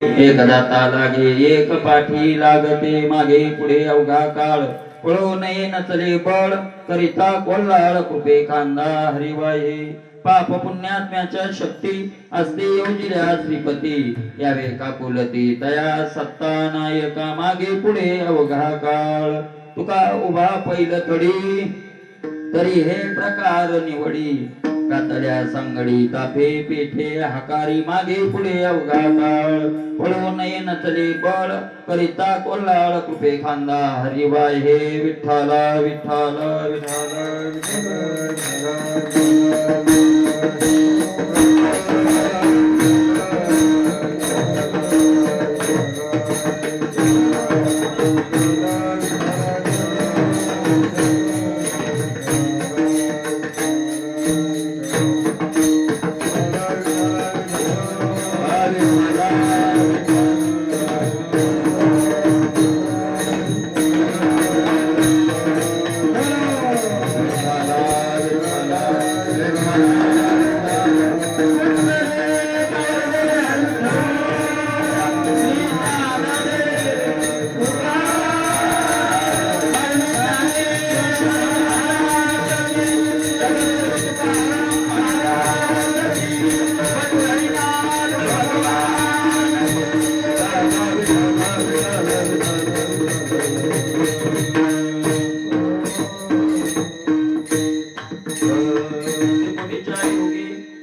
एक दाता लागे एक पाठी लागते मागे पुढे अवघा काळ पळो नये नचले बळ करिता कोल्हाळ कृपे खांदा हरिवाये पाप पुण्यात्म्याच्या शक्ती असते योजिल्या श्रीपती यावे का कुलती तया सत्ता नायका मागे पुढे अवघा काळ तुका उभा पैल थडी तरी हे प्रकार निवडी कातड्या संगडी ताफे पेठे हकारी मागे पुढे अवघा काळ पळो नये नचले बळ करिता कोल्हाळ कृपे खांदा हरिवाय हे विठ्ठल विठ्ठल विठ्ठल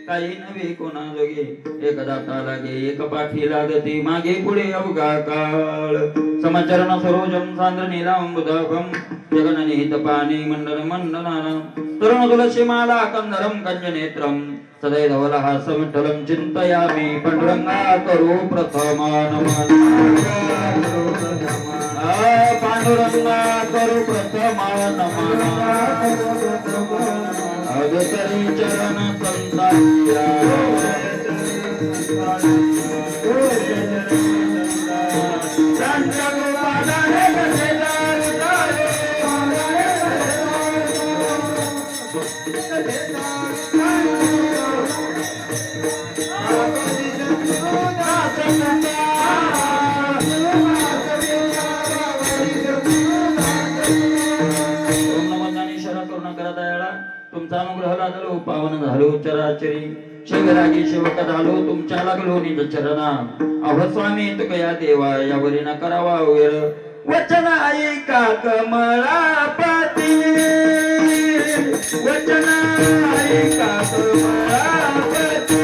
काही नव्हे कोणा जोगे एक दाता लागे एक पाठी लागते मागे पुढे अवघा काळ समचरण सरोजम सांद्र नीलांबुदाभम जगननिहित पाणी मंडल मंडनानं तरुण तुलसी माला कंदरम कंजनेत्रम सदैव धवलहासं विठ्ठलं चिंतयामि पांडुरंगा करो प्रथमा नमः पांडुरंगा करो प्रथमा नमः अगतरी चरण संतांच्या तुमचा अनुग्रह लागलो पावन झालो चराचरी शिवरागी शिवक झालो तुमच्या लागलो निज चरणा अहो स्वामी तुकया देवा यावरी न करावा वेळ वचन ऐका कमळापती वचन ऐका कमळापती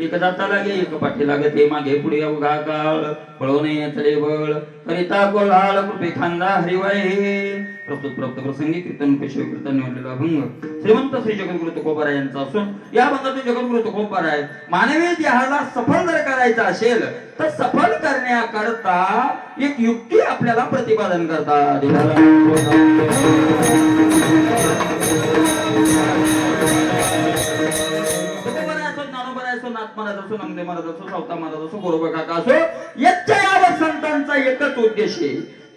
एक दाता लागे एक पाठी लागते मागे पुढे अवघा काळ पळो नये चले बळ करिता कोल्हाळ कृपे खांदा हरिवाय प्रस्तुत प्रसंगी कीर्तन केशव कीर्तन निवडलेला अभंग श्रीमंत श्री जगद्गुरु तुकोबा यांचा असून या अभंगातून जगद्गुरु तुकोबा मानवी देहाला सफल जर करायचा असेल तर सफल करण्याकरता एक युक्ती आपल्याला प्रतिपादन करतात नाथ महाराज असो, नामदेव महाराज असो, सावता महाराज असो, गोरोबा काका असो, यच्चे यावत संतांचा एकच उद्देश आहे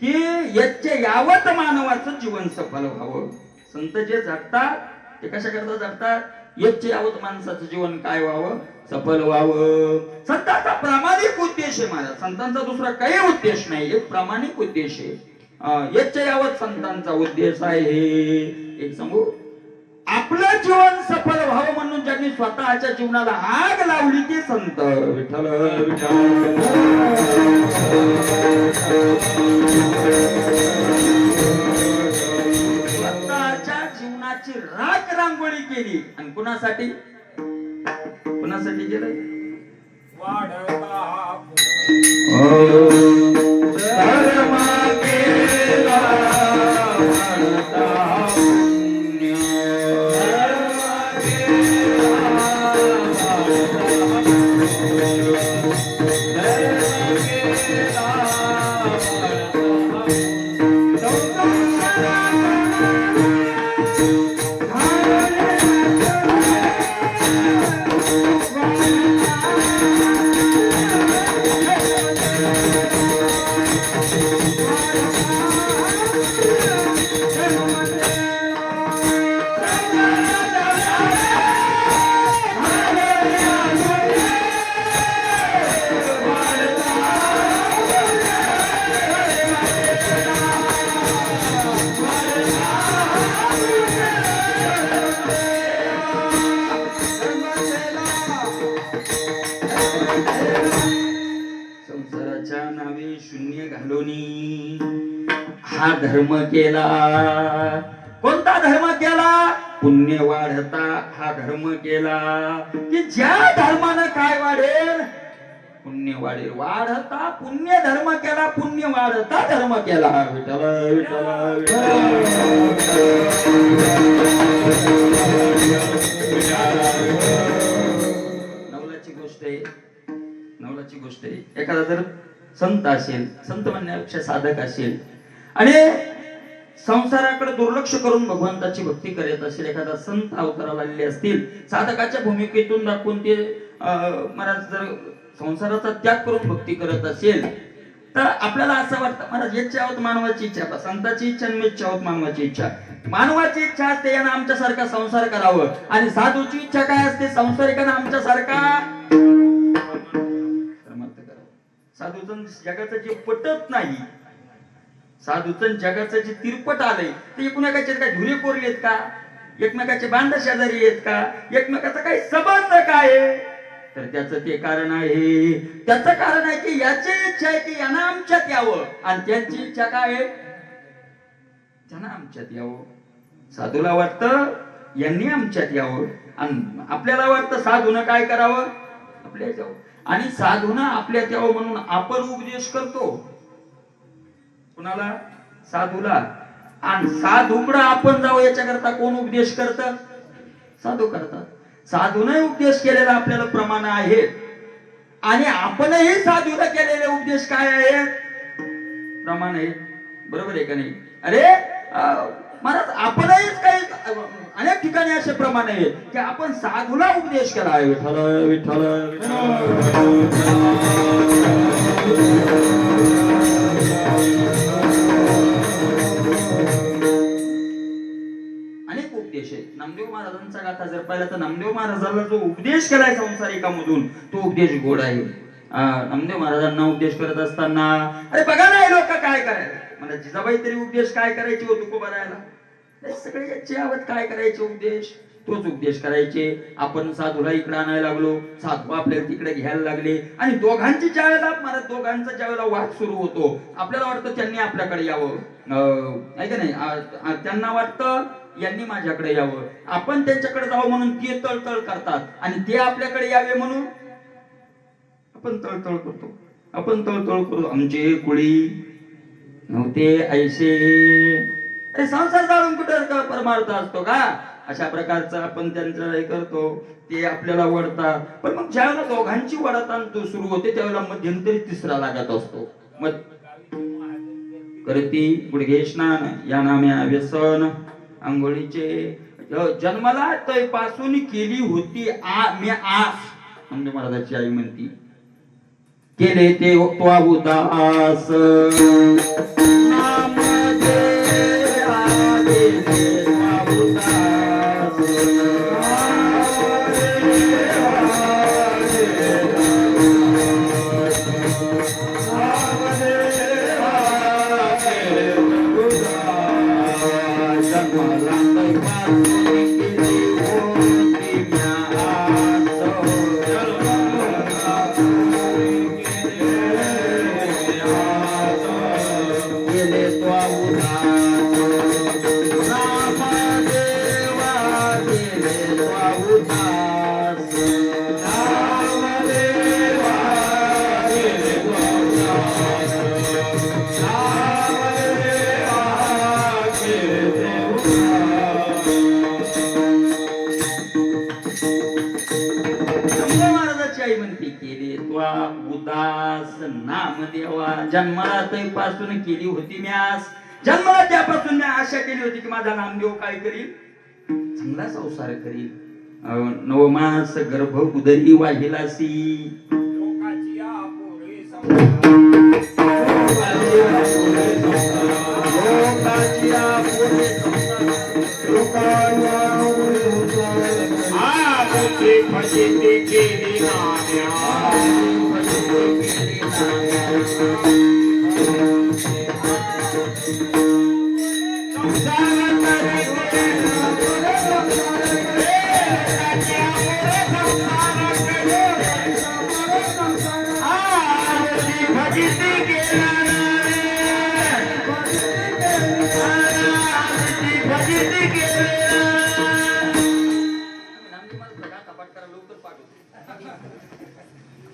की यच्चे यावत मानवाचं जीवन सफल व्हावं. संत जे जगतात ते कशा करता जगतात? यच्चे यावत माणसाचं जीवन काय व्हावं? सफल व्हावं. संतांचा प्रामाणिक उद्देश आहे महाराज. संतांचा दुसरा काही उद्देश नाही, एक प्रामाणिक उद्देश आहे. यच्चे यावत संतांचा उद्देश आहे. एक सांगू, आपलं जीवन सफल व्हावं म्हणून ज्यांनी स्वतःच्या जीवनाला आग लावली ती संत. विठ्ठल स्वतःच्या जीवनाची राख रांगोळी केली आणि कुणासाठी? कुणासाठी केलं? हा धर्म केला. कोणता धर्म केला? पुण्य वाढता हा धर्म केला. की ज्या धर्मानं काय वाढेल? पुण्य वाढेल. वाढता पुण्य धर्म केला, पुण्य वाढता धर्म केला. विठ्ठल विठ्ठल नवलाची गोष्ट आहे. नवलाची गोष्ट आहे. एखादा जर संत असेल, संत म्हणण्यापेक्षा साधक असेल आणि संसाराकडे दुर्लक्ष करून भगवंताची भक्ती करत असेल, एखादा संत अवताराला आलेले असतील, साधकाच्या भूमिकेतून दाखवून ते महाराज जर संसाराचा त्याग करून भक्ती करत असेल तर आपल्याला असं वाटतं महाराज इच्छा आहोत मानवाची इच्छा, संतांची इच्छा आणि इच्छा आहोत मानवाची इच्छा. मानवाची इच्छा असते यानं आमच्यासारखा संसार करावं आणि साधूची इच्छा काय असते? संसारिकानं आमच्यासारखा साधूचं जगाचं जे पटत नाही, साधूचं जगाचं जे तिरपट आलंय ते एकमेकाचे काय धुरे कोरलेत का? एकमेकाचे बांध शेजारी आहेत का? एकमेकाचा काही संबंध काय? तर त्याचं ते कारण आहे. त्याचं कारण आहे की याची इच्छा आहे की यांना आमच्यात यावं आणि त्यांची इच्छा काय आहे? त्यांना आमच्यात यावं. साधूला वाटतं यांनी आमच्यात यावं आणि आपल्याला वाटतं साधूनं काय करावं? आपल्या जावं. आणि साधूनं आपल्यात यावं म्हणून आपण उपदेश करतो. कुणाला? साधूला. आणि साधूकडे आपण जाऊ याच्याकरता कोण उपदेश करत? साधू करतात. साधूने उपदेश केलेला आपल्याला प्रमाण आहे आणि आपणही साधूला केलेले उपदेश काय आहे? प्रमाण आहे. बरोबर आहे का नाही? अरे महाराज आपणही काही अनेक ठिकाणी असे प्रमाण आहेत की आपण साधूला उपदेश केला आहे. विठ्ठल विठ्ठल अनेक उपदेश आहेत. नामदेव महाराजांचा गाथा जर पाहिला तर नामदेव महाराजांना जो उपदेश केलाय संसारिकामधून तो उपदेश गोड आहे. नामदेव महाराजांना उपदेश करत असताना अरे बघा ना लोक काय करायला, मला जिजाबाई तरी उपदेश काय करायची हो तुकोबा राहायला, सगळे याची आवड काय करायचे उपदेश, तोच उपदेश करायचे. आपण साधूला इकडे आणायला लागलो, साधू आपल्याला तिकडे घ्यायला लागले आणि दोघांची ज्या वेळेला मला दोघांचा ज्या वेळेला वाद सुरू होतो आपल्याला वाटतं त्यांनी आपल्याकडे यावं, नाही का नाही? त्यांना वाटतं यांनी माझ्याकडे यावं, आपण त्यांच्याकडे जावं म्हणून ते तळतळ करतात आणि ते आपल्याकडे यावे म्हणून आपण तळतळ करतो. आपण तळतळ करू. आमचे कुळी नव्हते ऐसे. अरे संसार जाळून कुठे परमार्थ असतो का? अशा प्रकारचं आपण त्यांचं हे करतो. ते आपल्याला वडतात. पण मग ज्यावेळेला दोघांची वडतान सुरू होते त्यावेळेला मध्यंतरी तिसरा लागत असतो. मग करती गुडघे स्नान या नाम्या व्यसन आंघोळीचे जन्माला तय पासून केली होती मी आस. नामदेव महाराजांची आई म्हणती केले ते तो उदास जन्माला पासून केली होती म्यास जन्माला त्यापासून मी आशा केली होती की माझा नामदेव काय करील चांगला संसार करील नवमास गर्भ उदरी वाहिलासी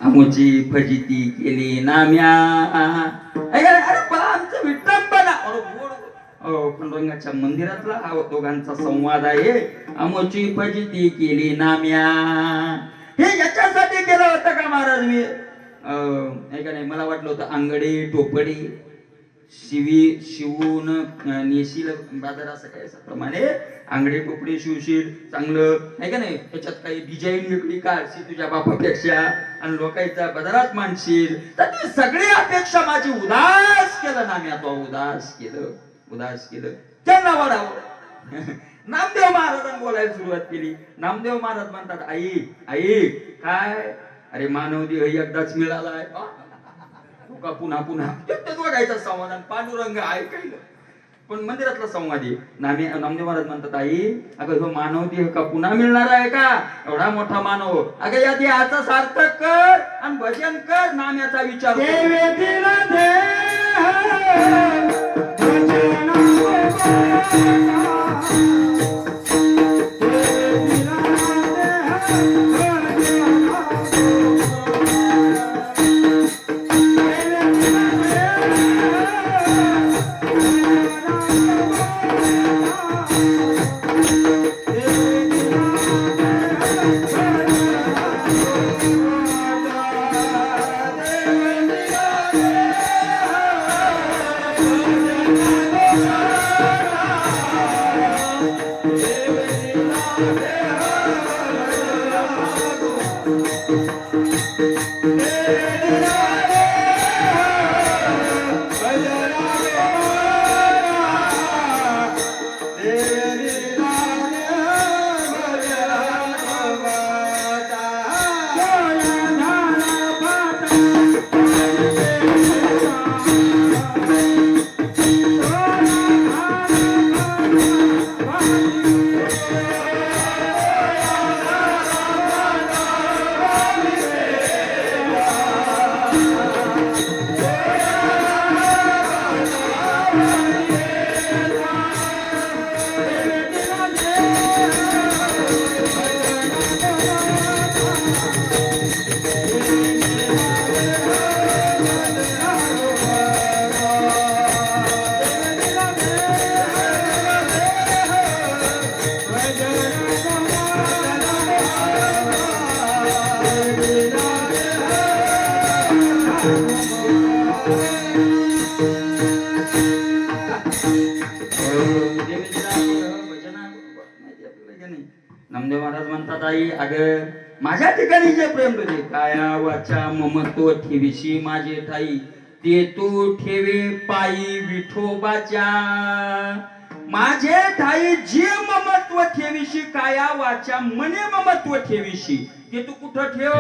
आमची फजिती केली नाम्या अरे आमचं विठ्ठलपणा पांडुरंगाच्या मंदिरातला हा दोघांचा संवाद आहे आमची फजिती केली नाम्या हे याच्यासाठी केलं होतं का महाराज मी का नाही मला वाटलं होतं आंगडे टोपडे शिवून नेशील बाजार असं काय प्रमाणे आंगडे टोपडे शिवशील चांगलं नाही का नाही त्याच्यात काही डिझाईन वेगळी काढशील तुझ्या बापापेक्षा आणि लोकांच्या बाजारात मांडशील तर ती सगळी अपेक्षा माझी उदास केलं ना मी आता उदास केलं त्यांना वाढावं नामदेव महाराजांनी बोलायला सुरुवात केली नामदेव महाराज म्हणतात आई काय अरे मानव देह एकदाच मिळालाय का पुन्हा तेच बघायचं समाधान पांडुरंग ऐकायला पण मंदिरातला संवाद आहे नामदेव महाराज म्हणतात आई अगं हो मानव देह का पुन्हा मिळणार आहे का एवढा मोठा मानव अगं या देहाचा सार्थक कर आणि भजन कर नाम्याचा विचार नामदेव महाराज म्हणतात आई अगं माझ्या ठिकाणी जे प्रेम तुझे काया वाचा ममत्व ठेवीशी माझे ठाई ते तू ठेवे पायी विठोबाच्या माझे ठाई जे ममत्व ठेवीशी काया वाचा मने ममत्व ठेवीशी ते तू कुठं ठेव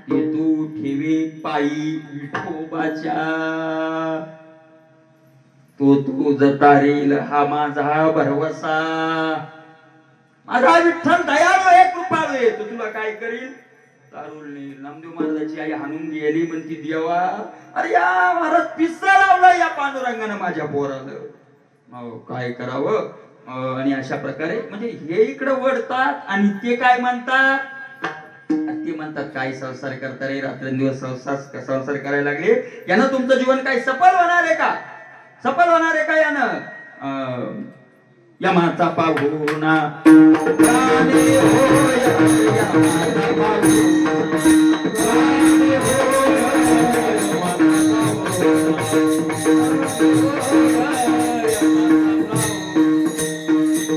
ते तू ठेवे पायी विठोबाच्या तो तू जतारील हा माझा भरवसा माझा विठ्ठल दयाळू आहे कृपाळू आहे तो तुला काय करील तारुल नेईल नामदेव महाराजाची आई हाणून गेली म्हणती देवा अरे या महाराज पिस्सा लावला या पांडुरंगानं माझ्या पोराला काय करावं आणि अशा प्रकारे म्हणजे हे इकडे वळतात आणि ते काय म्हणतात ते म्हणतात काय संसार करता रे रात्रंदिवस संसार करायला लागले यानं तुमचं जीवन काय सफल होणार आहे का सफल होणार आहे का यानं यमाचा पाहुणा गाणे होय यमाचा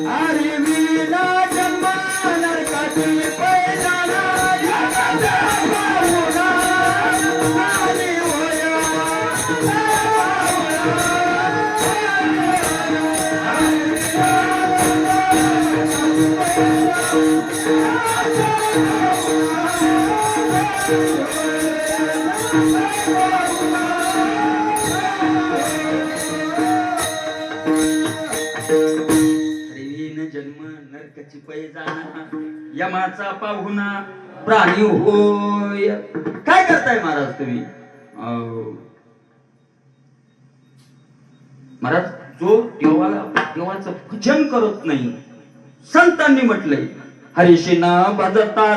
अरे वीणा जन्मा नरकाची पैजाना यमाचा पाहुणा गाणे होय जन्म नरकाची पैजाना यमाचा पाहुणा प्राणी होय काय करताय महाराज तुम्ही महाराज जो देवाचं भजन करत नाही संतांनी म्हटलंय हरिशिना भजता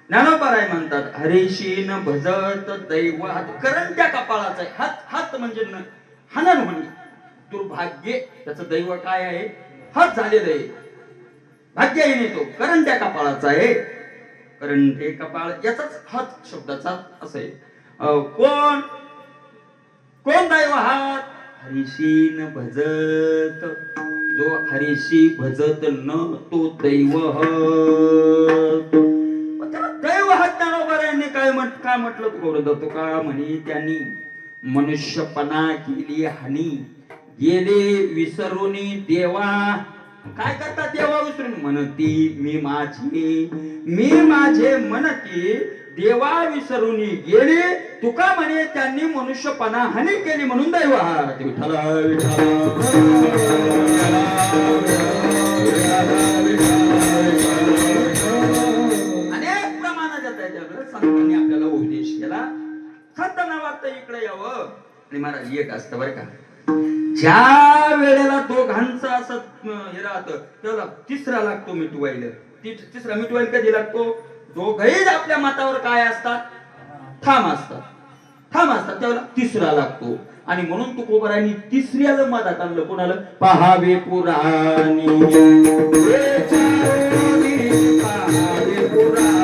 ज्ञानोबाराय म्हणतात हरीशीन भजत दैवात करंट्या कपाळाचा आहे. हात हात म्हणजे हनन होणे दुर्भाग्य त्याचं दैव काय आहे हात झालेलं आहे. भाग्यहीन येतो, कारण त्या कपाळाचा आहे. कारण ते कपाळ याचाच हात शब्दाचा असं आहे. कोण कोण दैव हात? हरीशी न भजत, जो हरीशी भजत न तो दैव दैव हात. ज्ञानोबा काय म्हटलं तुका म्हणे, त्यांनी मनुष्यपणा केली हानी, गेले विसरून देवा. काय करतात देवा विसरून? म्हणती मी माझे म्हणती देवा विसरून गेले. तुका म्हणे त्यांनी मनुष्यपणा हानी केली म्हणून दैव हात. विठ्ठला अनेक प्रमाणात संतांनी आपल्याला उपदेश केला. संतांना वाटतं इकडे यावं. आणि महाराज एक असतं बरं का, ज्या वेळेला दोघांचं असं हे राहतं तेव्हा तिसरा लागतो मिटवायला. तिसरा मिटवायला कधी लागतो? दोघही आपल्या मतावर काय असतात? ठाम असतात त्यावेळेला तिसरा लागतो. आणि म्हणून तुकोबारांनी तिसऱ्याला मधात आणलं. कोणाला? पहावे पुराणी, पहावे पुराणी.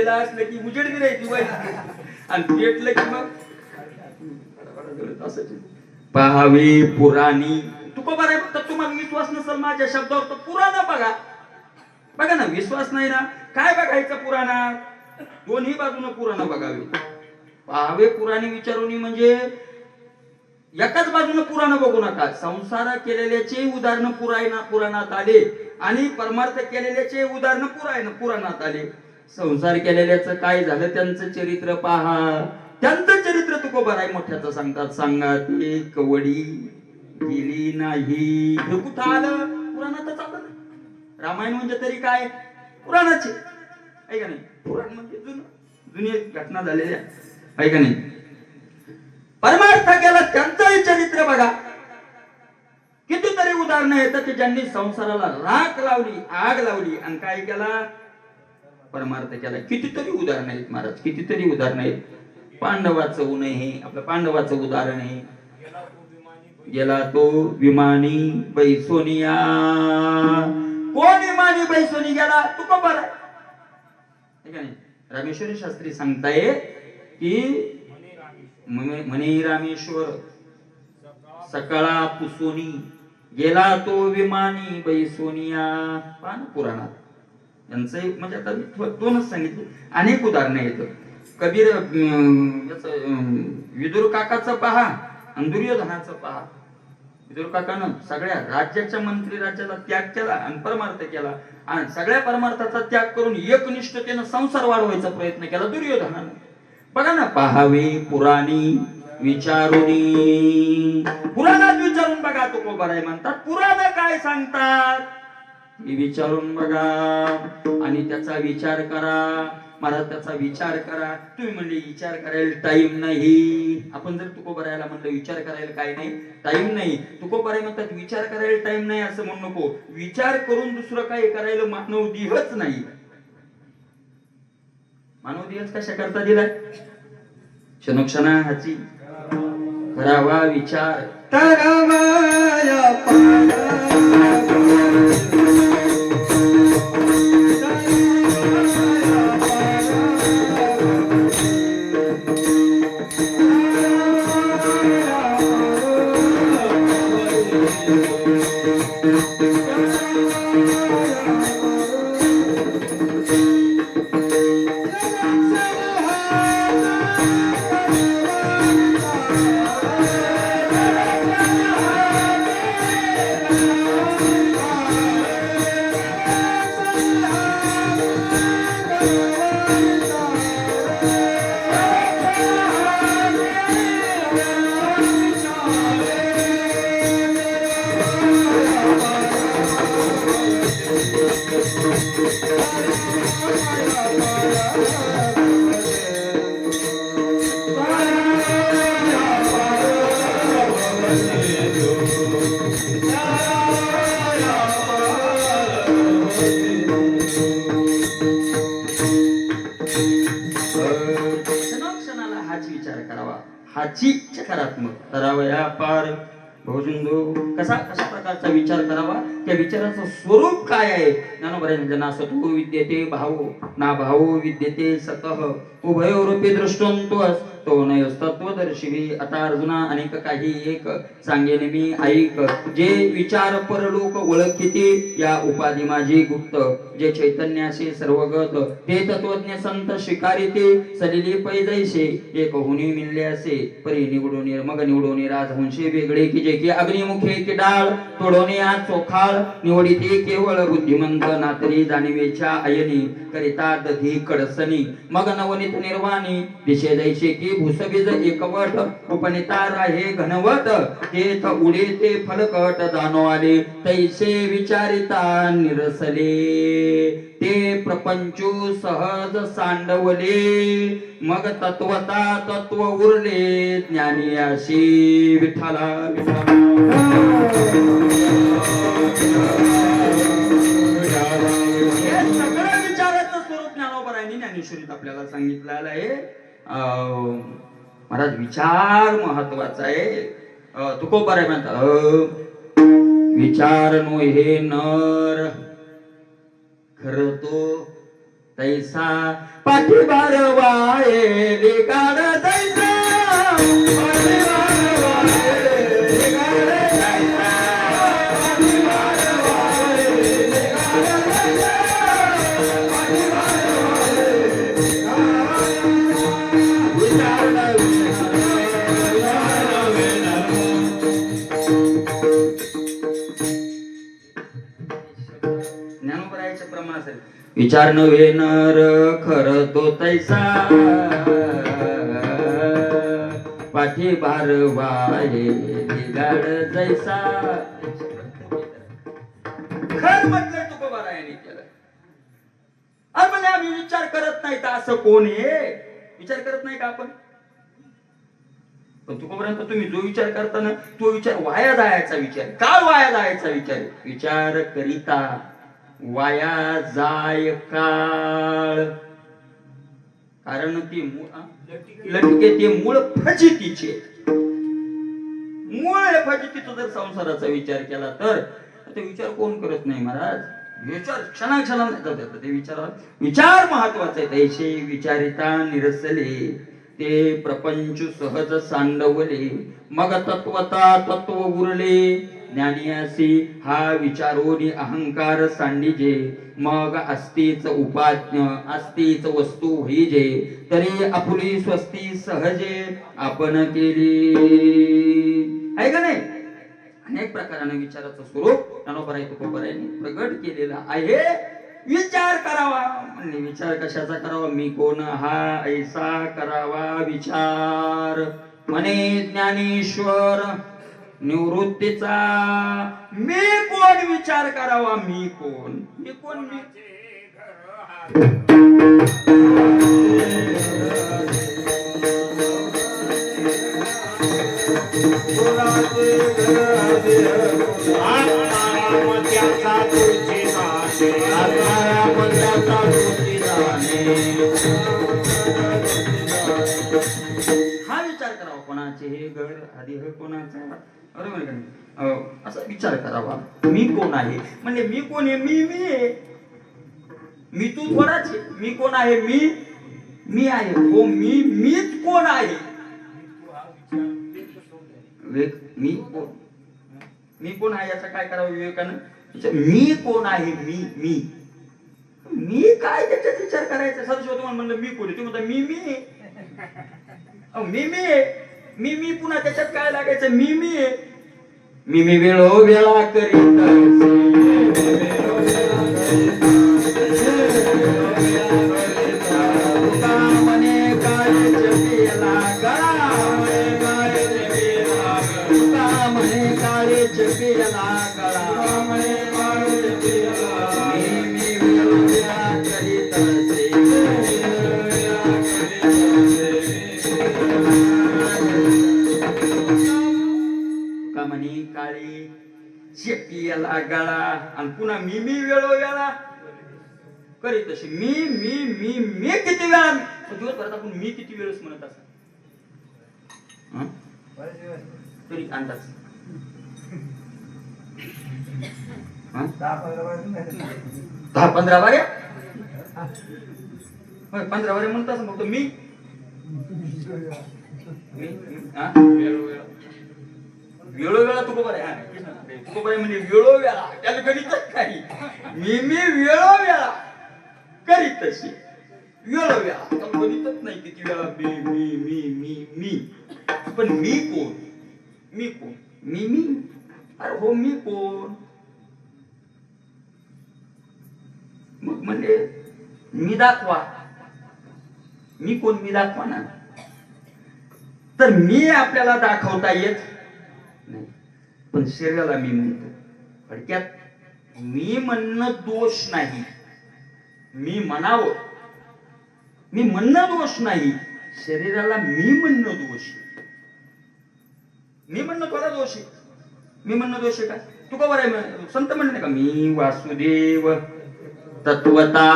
असलं की उजेड बी राहायची आणि पेटलं की मग पहावे पुराणी. तुकोबा राय म्हणतात तुम्हाला विश्वास नसेल माझ्या शब्दावर तर पुराण बघा ना. विश्वास नाही ना, काय बघायचं पुराणात? दोन्ही बाजूने पुराण बघावे. पहावे पुराणी विचारून म्हणजे एकाच बाजूने पुराण बघू नका. संसार केलेल्याचे उदाहरण पुराणात आले आणि परमार्थ केलेल्याचे उदाहरण पुराणात आले. संसार केलेल्याचं काय झालं, त्यांचं चरित्र पहा. त्यांचं चरित्र तुकोबा राय मोठ्याचं सांगतात. सांगा ते कवडी गेली नाही. हे कुठं आलं? पुराणातच आलं. रामायण म्हणजे तरी काय? पुराणाचे आहे का नाही? पुराण म्हणजे जुनी घटना झालेल्या आहे का नाही? परमार्थ केला त्यांचंही चरित्र बघा. कितीतरी उदाहरणं येतात की ज्यांनी संसाराला राख लावली, आग लावली आणि काय केला? परमार्थ केला. कितीतरी उदाहरण आहेत महाराज, कितीतरी उदाहरण आहेत. पांडवाचं ऊन हे आपलं पांडवाचं उदाहरण आहे. गेला तो विमानी बैसोनिया. कोण विमानी बैसोनी गेला? तुकोबा राय. ठीक आहे. रामेश्वरी शास्त्री सांगताय की म्हणे रामेश्वर सकाळा पुसोनी गेला तो विमानी बैसोनिया. पान पुराणात यांचं म्हणजे आता दोनच सांगितले. अनेक उदाहरणं आहेत. कबीर विदुर काकाचं पहा आणि दुर्योधनाचं पहा. विदुर काकानं सगळ्या राज्याच्या मंत्री राज्याला त्याग केला आणि परमार्थ केला आणि सगळ्या परमार्थाचा त्याग करून एकनिष्ठतेनं संसार वाढवायचा प्रयत्न केला दुर्योधनानं. बघा ना, पहावे पुराणी विचारुनी. पुराणात विचारून बघा. तुकोबा राय म्हणतात पुराण काय सांगतात हे विचारून बघा आणि त्याचा विचार करा. मला त्याचा विचार करा. तुम्ही म्हणले विचार करायला टाइम नाही. आपण जर तुकोबा रायला म्हणलं विचार करायला काय नाही, टाइम नाही. तुकोबा राय म्हणतात विचार करायला टाइम नाही असं म्हणू नको. विचार करून दुसरं काय करायला मानव देहच नाही. मानव देहच कशा करता दिलाय? क्षणोक्षणाची करावा विचार तरवाया पार क्षणाक्षणाला हाच विचार करावा, हाची सकारात्मक करावया पार भोजुंदो. कसा कशा प्रकारचा विचार करावा, त्या विचाराचं स्वरूप काय आहे. ज्ञानोबरायने सतो विद्यते भावो ना भावो विद्यते सतः उभयोरूपी दृष्टवंतोस तो नयस्तत्वदर्शिवी. आता अर्जुना अनेक काही एक सांगेन मी ऐक. जे विचार परलोक ओळखिते या उपाधी माझी गुप्त. जे चैतन्याशी सर्वगत ते तत्वज्ञ संत स्वीकारिते. सलिली पैजैसे एक होनी मिळले असे परी निवडून मग निवडून राजहंशी वेगळे की जे की अग्निमुखे की डाळ तोडवणे आज चोखाळ निवडिते केवळ बुद्धिमंत नातरी जाणीवेच्या अयनी करिता दधी कडसनी मग नवनीत निर्वाणी दिशे दैशे की भूसबीज एकवट उपनिता राहे घनवत तेथ उडे ते फलकट जाणो आले तैसे विचारिता निरसले ते प्रपंचू सहज सांडवले मग तत्वता तत्व उरले ज्ञानी अशी विठ्ठला सगळं विचाराचं स्वरूप ज्ञानोबरायांनी ज्ञानेश्वरीत आपल्याला सांगितलेलं आहे. महाराज विचार महत्वाचा आहे. तुकोबराय म्हणतात विचार नो हे नर खर तो तैसा पाठीभार वाये लेगाड तैसा ज्ञानोबरायाच्या प्रमाणात विचार नव्हे नर खर तो तैसा पाठी भार वाये बिगाड जैसा. खर म्हटलंय तुकोबरायाने केलं. अरे म्हणजे आम्ही विचार करत नाही तर असं कोण आहे. विचार करत नाही का आपण. पण तुकोबरायांचा तुम्ही जो विचार करताना तो विचार वाया जायचा विचार. का वाया जायचा विचार. विचार करिता वाया जाय काळ. कारण ती लटके ते मूळ फजितीचे. मूळ फजितीचा जर संसाराचा विचार केला तर ते विचार कोण करत नाही महाराज. विचार क्षणाक्षणाला ते विचार महत्वाचा आहे. तैसे विचारिता निरसले ते प्रपंच सहज सांडवले मग तत्वता तत्व उरले ज्ञानी असी हा विचारोनी अहंकार सांडिजे मग अस्तीच उपाज्ञ अस्तीच वस्तू होईजे तरी आपुली स्वस्ती सहजे आपण केली. आहे का नाही. अनेक प्रकाराने विचाराचं स्वरूप ज्ञानोबराय तुकोबरायांनी प्रगट केलेला आहे. विचार करावा म्हणजे विचार कशाचा करावा. मी कोण हा ऐसा करावा विचार म्हणे ज्ञानेश्वर निवृत्तीचा. मी कोण विचार करावा. मी कोण मी कोण मी हा विचार करावा. कोणाचे हे घर आधी ह कोणाचा बरोबर का नाही? असा विचार करावा मी कोण आहे म्हणजे मी कोण आहे मी आहे मी तू थोडाच आहे. मी कोण आहे मी आहे हो मीच कोण आहे मी कोण आहे याचा काय करावं विवेकानं मी कोण आहे मी काय त्याच्यात विचार करायचा सदस्य तुम्हाला म्हणलं मी कोण आहे तुम्ही म्हणता मी पुन्हा त्याच्यात काय लागायचं मी आहे मी वेळोवेळा करीत काळी शेती याला गळा आणि पुन्हा मी वेळोवेळा करीत अशी मी किती वेळा दिवसभरात आपण मी किती वेळेस म्हणत असं तरी अंदाज 10-15 वाऱ्या 15 वाऱ्या म्हणत असं फक्त मी वेळोवेळा तुको बरं म्हणजे वेळोवेळा त्याला गणितच काही मी वेळोवेळा करीत तशी वेळोवेळा गणितच नाही किती वेळा मी पण मी कोण अरे हो मी कोण मग म्हणजे मी दाखवा मी कोण मी दाखवा ना तर मी आपल्याला दाखवता येत नाही पण शरीराला मी म्हणतो थोडक्यात मी म्हणणं दोष नाही मी म्हणावं मी म्हणणं दोष नाही शरीराला मी म्हणणं दोष मी म्हणणं थोडा दोष आहे मी म्हणणं दोष आहे का तू का बरं आहे संत म्हणणे का मी वासुदेव तत्वता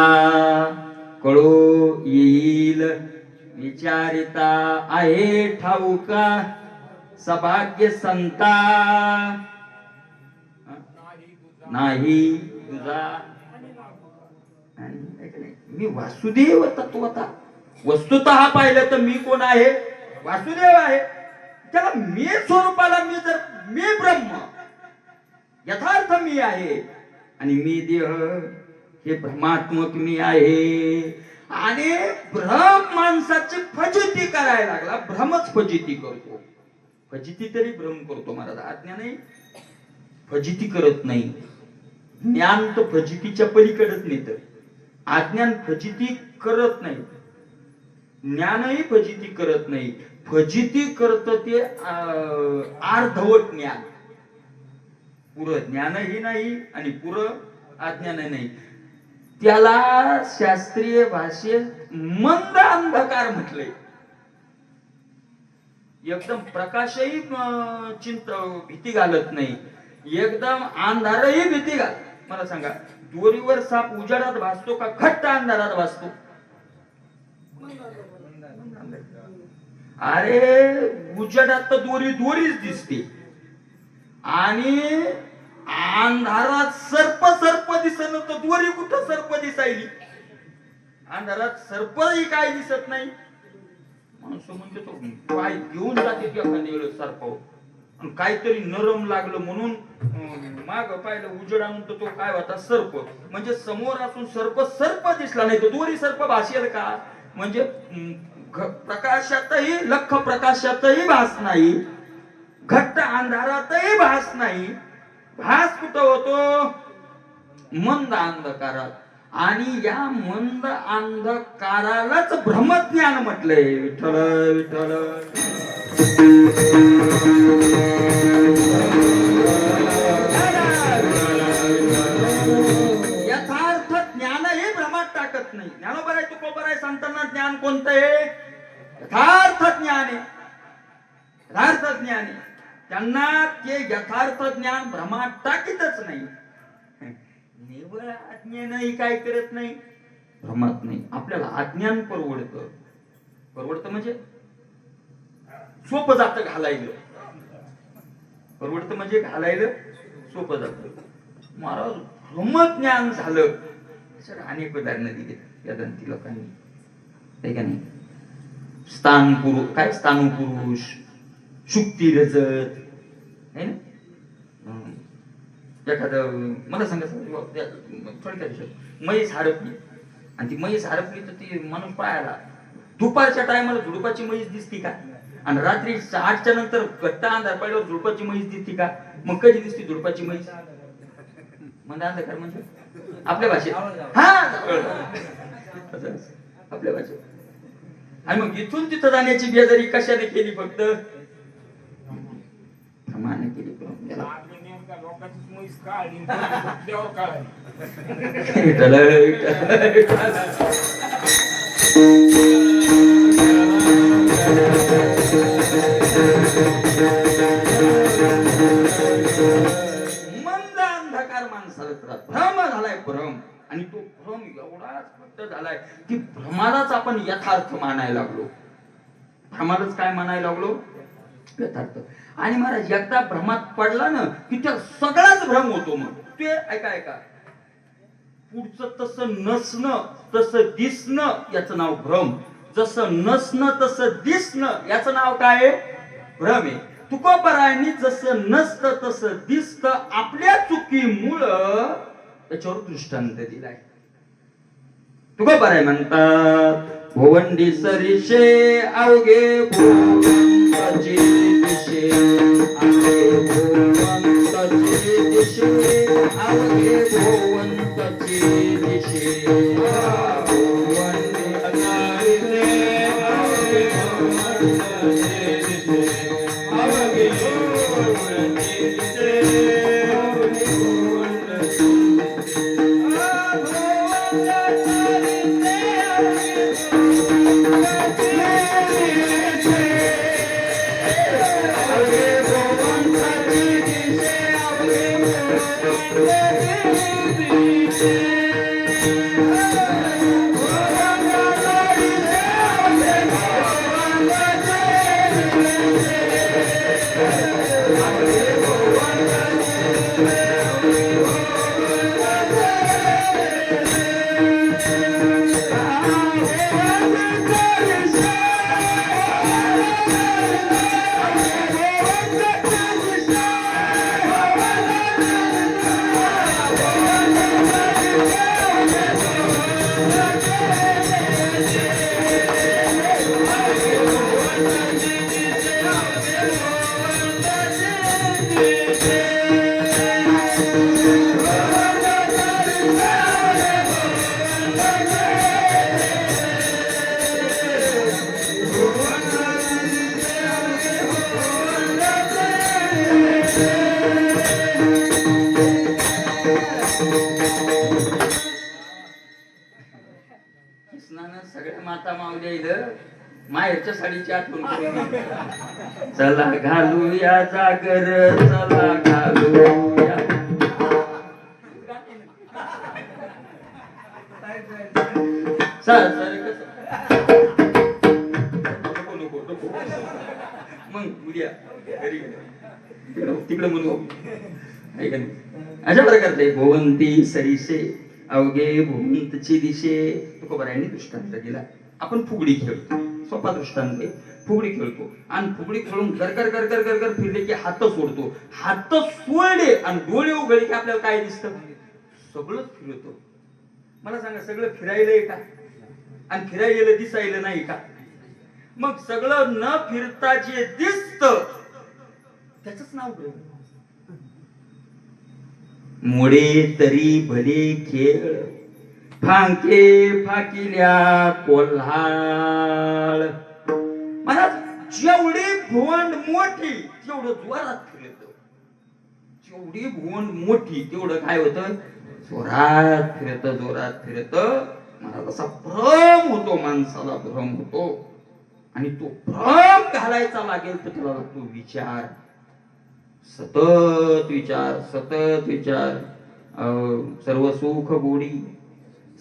कळो येईल विचारिता आहे ठाऊका सभाग्य संता नाही तुझा मी वासुदेव तत्वता वस्तुतः पाहिलं तर मी कोण आहे वासुदेव आहे त्याला मी स्वरूपाला मी ब्रह्म यथार्थ मी आहे आणि मी देह हे भ्रमात्मक मी आहे आणि भ्रम माणसाची फजिती करायला लागला भ्रमच फजिती करतो फजिती तरी भ्रम करतो महाराज अज्ञानही फजिती करत नाही ज्ञान तर फजितीच्या पलीकडेच नेत अज्ञान फजिती करत नाही ज्ञानही फजिती करत नाही फजिती करत ते अर्धवट ज्ञान पुरं ज्ञानही नाही आणि पुरं अज्ञानही नाही त्याला शास्त्रीय भाषेत मंद अंधकार म्हटलंय एकदम प्रकाशही भीती घालत नाही एकदम अंधारही भीती घाल मला सांगा दोरीवर साप उजाडात भासतो का घट्ट अंधारात भासतो अरे उजाडात तर दोरीच दिसते आणि अंधारात सर्प दिसत तर दोरी कुठं सर्प दिसायली अंधारात सर्पही काय दिसत नाही माणूस म्हणजे तो पाय घेऊन जाते एखाद्या वेळेस सर्पावर काहीतरी नरम लागलं म्हणून माग पाहिलं उजेड आणून तो काय होता सर्प म्हणजे समोर असून सर्प दिसला नाही तो दोरी सर्प भासेल का म्हणजे प्रकाशातही लख प्रकाशातही भास नाही घट्ट अंधारातही भास नाही भास कुठं होतो मंद अंधकारात आणि या मंद अंधकारालाच ब्रह्मज्ञान म्हटलंय विठ्ठल विठ्ठल यथार्थ ज्ञान हे भ्रमात टाकत नाही ज्ञानोबर आहे तुकोबर आहे सांगताना ज्ञान कोणतं आहे यथार्थ ज्ञान आहे यथार्थ ज्ञान आहे त्यांना ते यथार्थ ज्ञान भ्रमात टाकीतच नाही निव्वळ अज्ञानही काय करत नाही भ्रमात नाही आपल्याला अज्ञान परवडतं म्हणजे सोपं जातं घालायला परवडतं म्हणजे घालायला सोपं जातं. महाराज ब्रह्मज्ञान झालं. त्याच्यावर अनेक उदाहरणं दिली वेदांती लोकांनी, आहे का नाही. स्थान पुरुष, काय स्थानू पुरुष, शुक्ती रजत, है ना. एखादं मला सांगा थोडक्यात म्हैस हरपली आणि ती म्हैस हरपली तर ती माणूस पाहायला दुपारच्या टायमाला झुडपाची म्हैस दिसती का, आणि रात्री 8च्या नंतर गट्टा अंधार पडल्यावर झुडपाची म्हैस दिसती का. मग कधी दिसती झुडपाची म्हैस? म्हणजे अंधकार म्हणजे आपल्या भाषेत हा आपल्या भाषेत. आणि मग इथून तिथं जाण्याची बेजारी कशाने केली? फक्त प्रमाणे केली. मंद अंधकार माणसाला भ्रम झालाय, भ्रम. आणि तो भ्रम एवढाच फक्त झालाय की भ्रमालाच आपण यथार्थ मानायला लागलो. भ्रमालाच काय मानायला लागलो? यथार्थ. आणि महाराज एकदा भ्रमात पडला ना की त्या सगळाच भ्रम होतो. मग ते ऐका पुढचं तसं नसणं तसं दिसणं याचं नाव भ्रम. जसं नसणं तसं दिसणं याचं नाव काय? भ्रम आहे. तुकोबरायांनी जसं नसतं तसं दिसतं आपल्या चुकीमुळं त्याच्यावर दृष्टांत दिलाय. तुकोबराय म्हणतात, भोवंडी सरिषे अवघे भोवंताची दिशे, अवघे भोवंताची दिशे, अवघे भोवंताची दिशे. भोवंडी सरिषे अवघे भोवंताची दिशे, अवघे भोवंताची दिशे, अवघे भोवंताची सगळ्या माता मावल्या इथं माहेरच्या साडीची आठवण करून चला घालूया जागर, चला घालूया. मग उद्या घरी तिकडे म्हणू अशा प्रकारचे भोवंती सरिसे अवघे भोवंतची दिशे तुकोबरायांनी दृष्टांत दिला. आपण फुगडी खेळतो, सोपा दृष्टांत आहे. फुगडी खेळतो आणि फुगडी खेळून गरगर गरगर गरगर फिरले की हात सोडतो. हात सोडले आणि डोळे उघडले की आपल्याला काय दिसतं? सगळंच फिरतो. मला सांगा, सगळं फिरायलंय का? आणि फिरायला दिसायला नाही का? मग सगळं न फिरता जे दिसत त्याच नाव भ्रम. मोडे तरी भले खेळ, फांके फाकिल्या कोल्हाळ. महाराज जेवढी भुवंड मोठी तेवढं जोरात फिरत, जेवढी भुवंड मोठी तेवढं काय होतं? जोरात फिरत, जोरात फिरत. मला तसा भ्रम होतो, माणसाला भ्रम होतो. आणि तो भ्रम घालायचा लागेल तर त्याला लागतो विचार, सतत विचार, सतत विचार. सर्व सुख गोडी,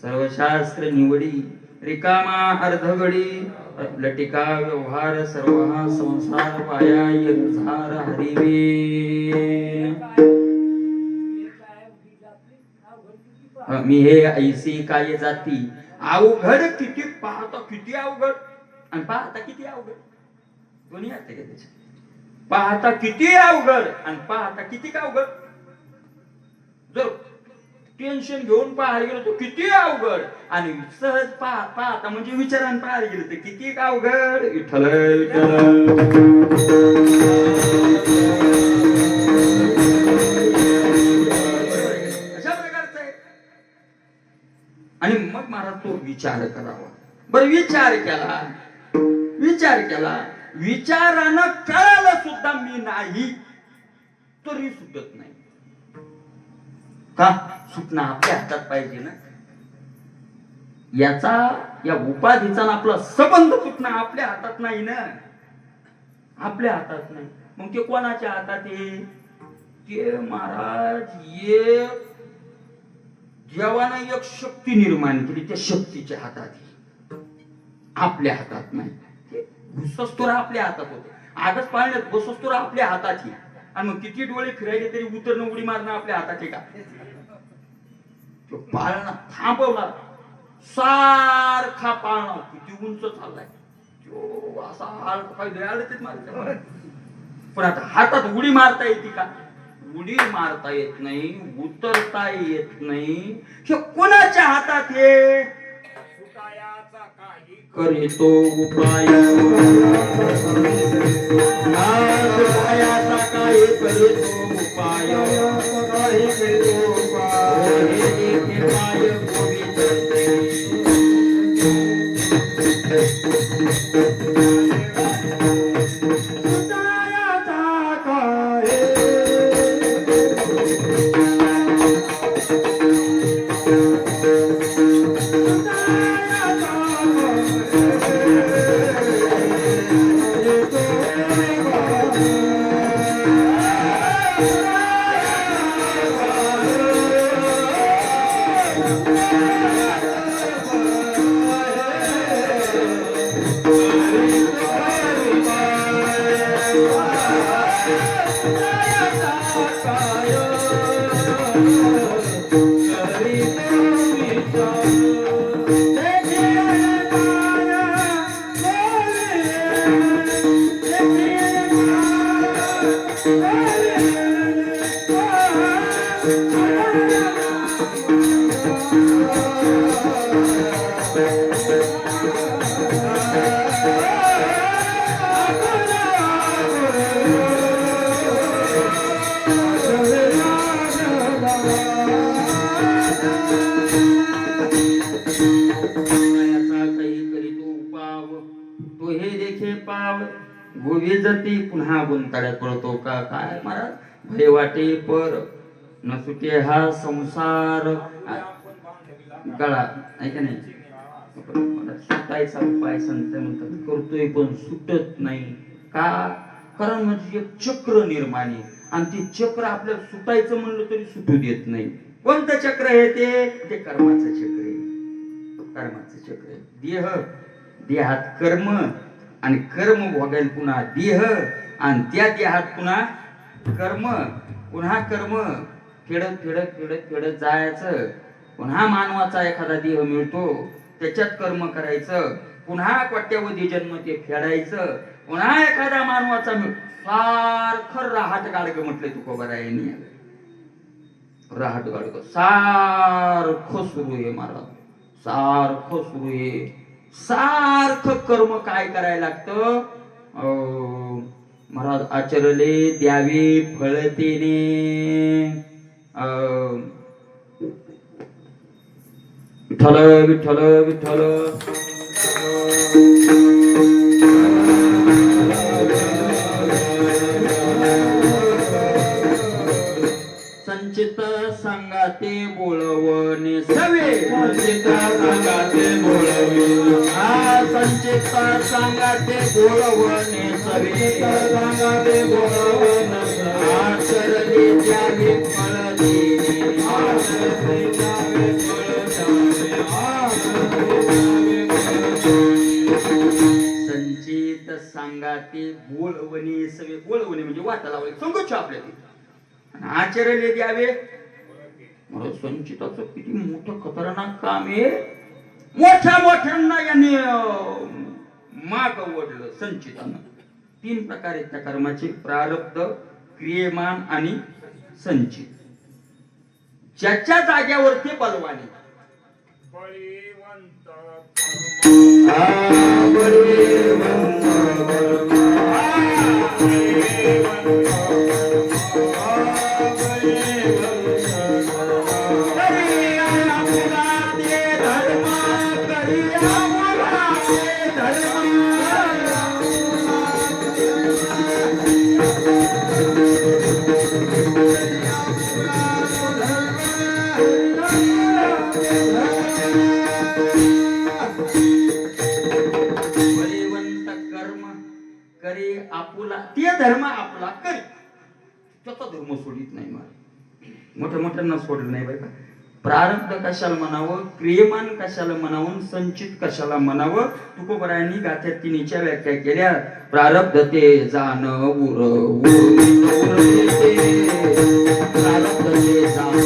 सर्व शास्त्र निवडी, रिकामा अर्धगडी लटिका व्यवहार सर्व हा संसार पाया एक झार हरिवे मी हे ऐसी काय जाती अवघड किती पाहता किती अवघड आणि पाहता किती अवघड दोन्ही असते का त्याच्या पाहता किती अवघड आणि पाहता किती अवघड जर टेन्शन घेऊन पाहायला गेलो तो किती अवघड आणि सहज पाहता म्हणजे विचाराने पाहायला गेलो तर किती अवघड विठ्ठल विठ्ठल अशा प्रकारचं आहे आणि मग महाराज तो विचार करावा बर विचार केला विचारानं कळालं सुद्धा मी नाही तरी सुटत नाही का सुटणं आपल्या हातात पाहिजे ना या उपाधीचा आपला संबंध सुटणं आपल्या हातात नाही ना आपल्या हातात नाही मग ते कोणाच्या हातात आहे ते महाराज देवानं एक शक्ती निर्माण केली त्या शक्तीच्या हातात आहे आपल्या हातात नाही घुसस्तोर आपल्या हातात होते आगच पाळण्यात घुसस्तोर आपल्या हातात आहे आणि मग किती डोळे फिरायचे तरी उतरणं उडी मारणं आपल्या हातात आहे का तो पाळणा थांबवला सारखा पाळणा किती उंच चाललाय तो असा पण आता हातात उडी मारता येते का उडी मारता येत नाही उतरता येत नाही हे कोणाच्या हातात हे करीतो उपाय उपायाचा काय करीतो उपाय गोविजती पुन्हा गुंताड्यात पडतो का काय महाराज भय वाटे पर न सुटे हा संसार गळा ऐका नाही सुटायचा उपाय संत म्हणतात करतोय पण सुटत नाही का कारण म्हणजे एक चक्र निर्माण आहे आणि ते चक्र आपल्याला सुटायचं म्हणलं तरी सुटू देत नाही कोणतं चक्र आहे ते कर्माचं चक्र आहे कर्माचं चक्र आहे देहात कर्म आणि कर्म भोगायला पुन्हा देह आणि त्या देहात पुन्हा कर्म फेडत फेडत फेडत फेडत जायचं पुन्हा मानवाचा एखादा देह मिळतो त्याच्यात कर्म करायचं पुन्हा कोट्यावधी जन्म ते फेडायचं पुन्हा एखादा मानवाचा सारखं राहट गाडग म्हटलं तुकोबारायांनी राहट गाडग सारखं सुरू आहे महाराज सारखं सुरू आहे सारखं कर्म काय करायला लागतं महाराज आचरले द्यावे फळतेने विठ्ठल विठ्ठल विठ्ठल संचित सांगाते बोलवणे सवे संचित सांगाते बोलवणे संचित सांगाते बोलवणे सवे सांगाते बोलवणे आचरले द्यावे फळ देणे आचरले द्यावे फळ देणे सांगा ते बोलवणे सगळे बोलवणे म्हणजे वाटा लावले संकोच आपल्याला आचरले द्यावे. मला संचिताचं किती मोठं खतरनाक काम आहे. मोठ्या मोठ्यांना याने माग ओढलं संचितानं. 3 प्रकार आहेत त्या कर्माचे, प्रारब्ध, क्रियमान आणि संचित. ज्याच्या जाग्यावर ते बलवाने. करे आपुला ते धर्म आपला करी. त्याचा धर्म सोडित नाही. मोठ्या मोठ्यांना सोडलं नाही बरं का. प्रारब्ध कशाला म्हणावं, क्रियमान कशाला म्हणावं, संचित कशाला म्हणावं. तुकोबरायांनी गाथ्यात तिन्हीच्या व्याख्या केल्या. प्रारब्ध ते जाण उर प्रारब्ध ते जाण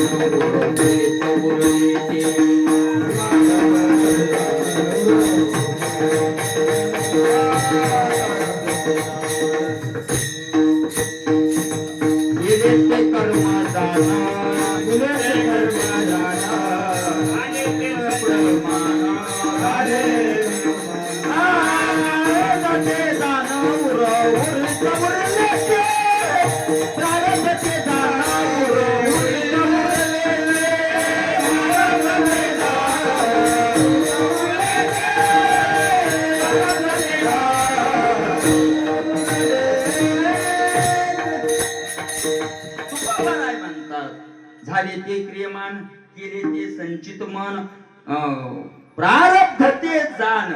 झाले ते क्रियमान, केले ते संचित मन. प्रारब्ध ते जाण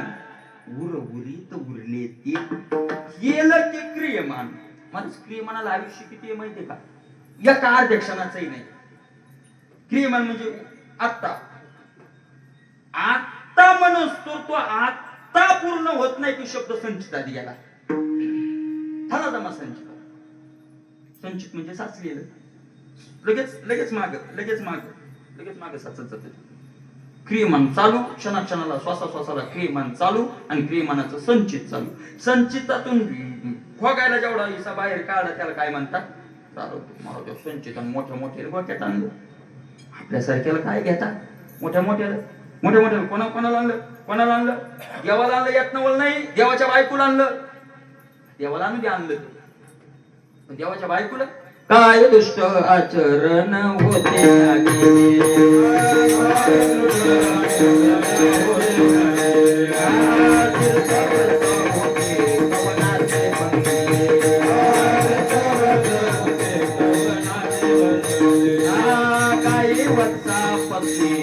उरीत उरले ते केलं ते क्रियमान. माणूस क्रियमानाला आयुष्य किती आहे माहितीये का? एका अर्ध्या क्षणाचंही नाही. क्रियमान म्हणजे आत्ता आत्ता माणूस तो आत्ता पूर्ण होत नाही. तो शब्द संचितात गेला. झाला जमा संचित. संचित म्हणजे साचलेलं. लगेच माग साचत जाते. क्रियमान चालू, क्षणाला श्वासाला क्रियमान चालू आणि क्रियमानाचं संचित चालू. संचितातून भोगायला जेवढा हिस्सा बाहेर काढला त्याला काय म्हणतात? प्रारब्ध. मला संचित आणि मोठ्या डोक्यात आणलं. आपल्यासारख्याला काय घेतात? मोठ्या कोणाला आणलं? देवाला आणलं. यात नवल नाही. देवाच्या बायकोला आणलं. देवाला आणलं देवाच्या बायकोला काय दुष्ट आचरण होते काही वत्सा पत्नी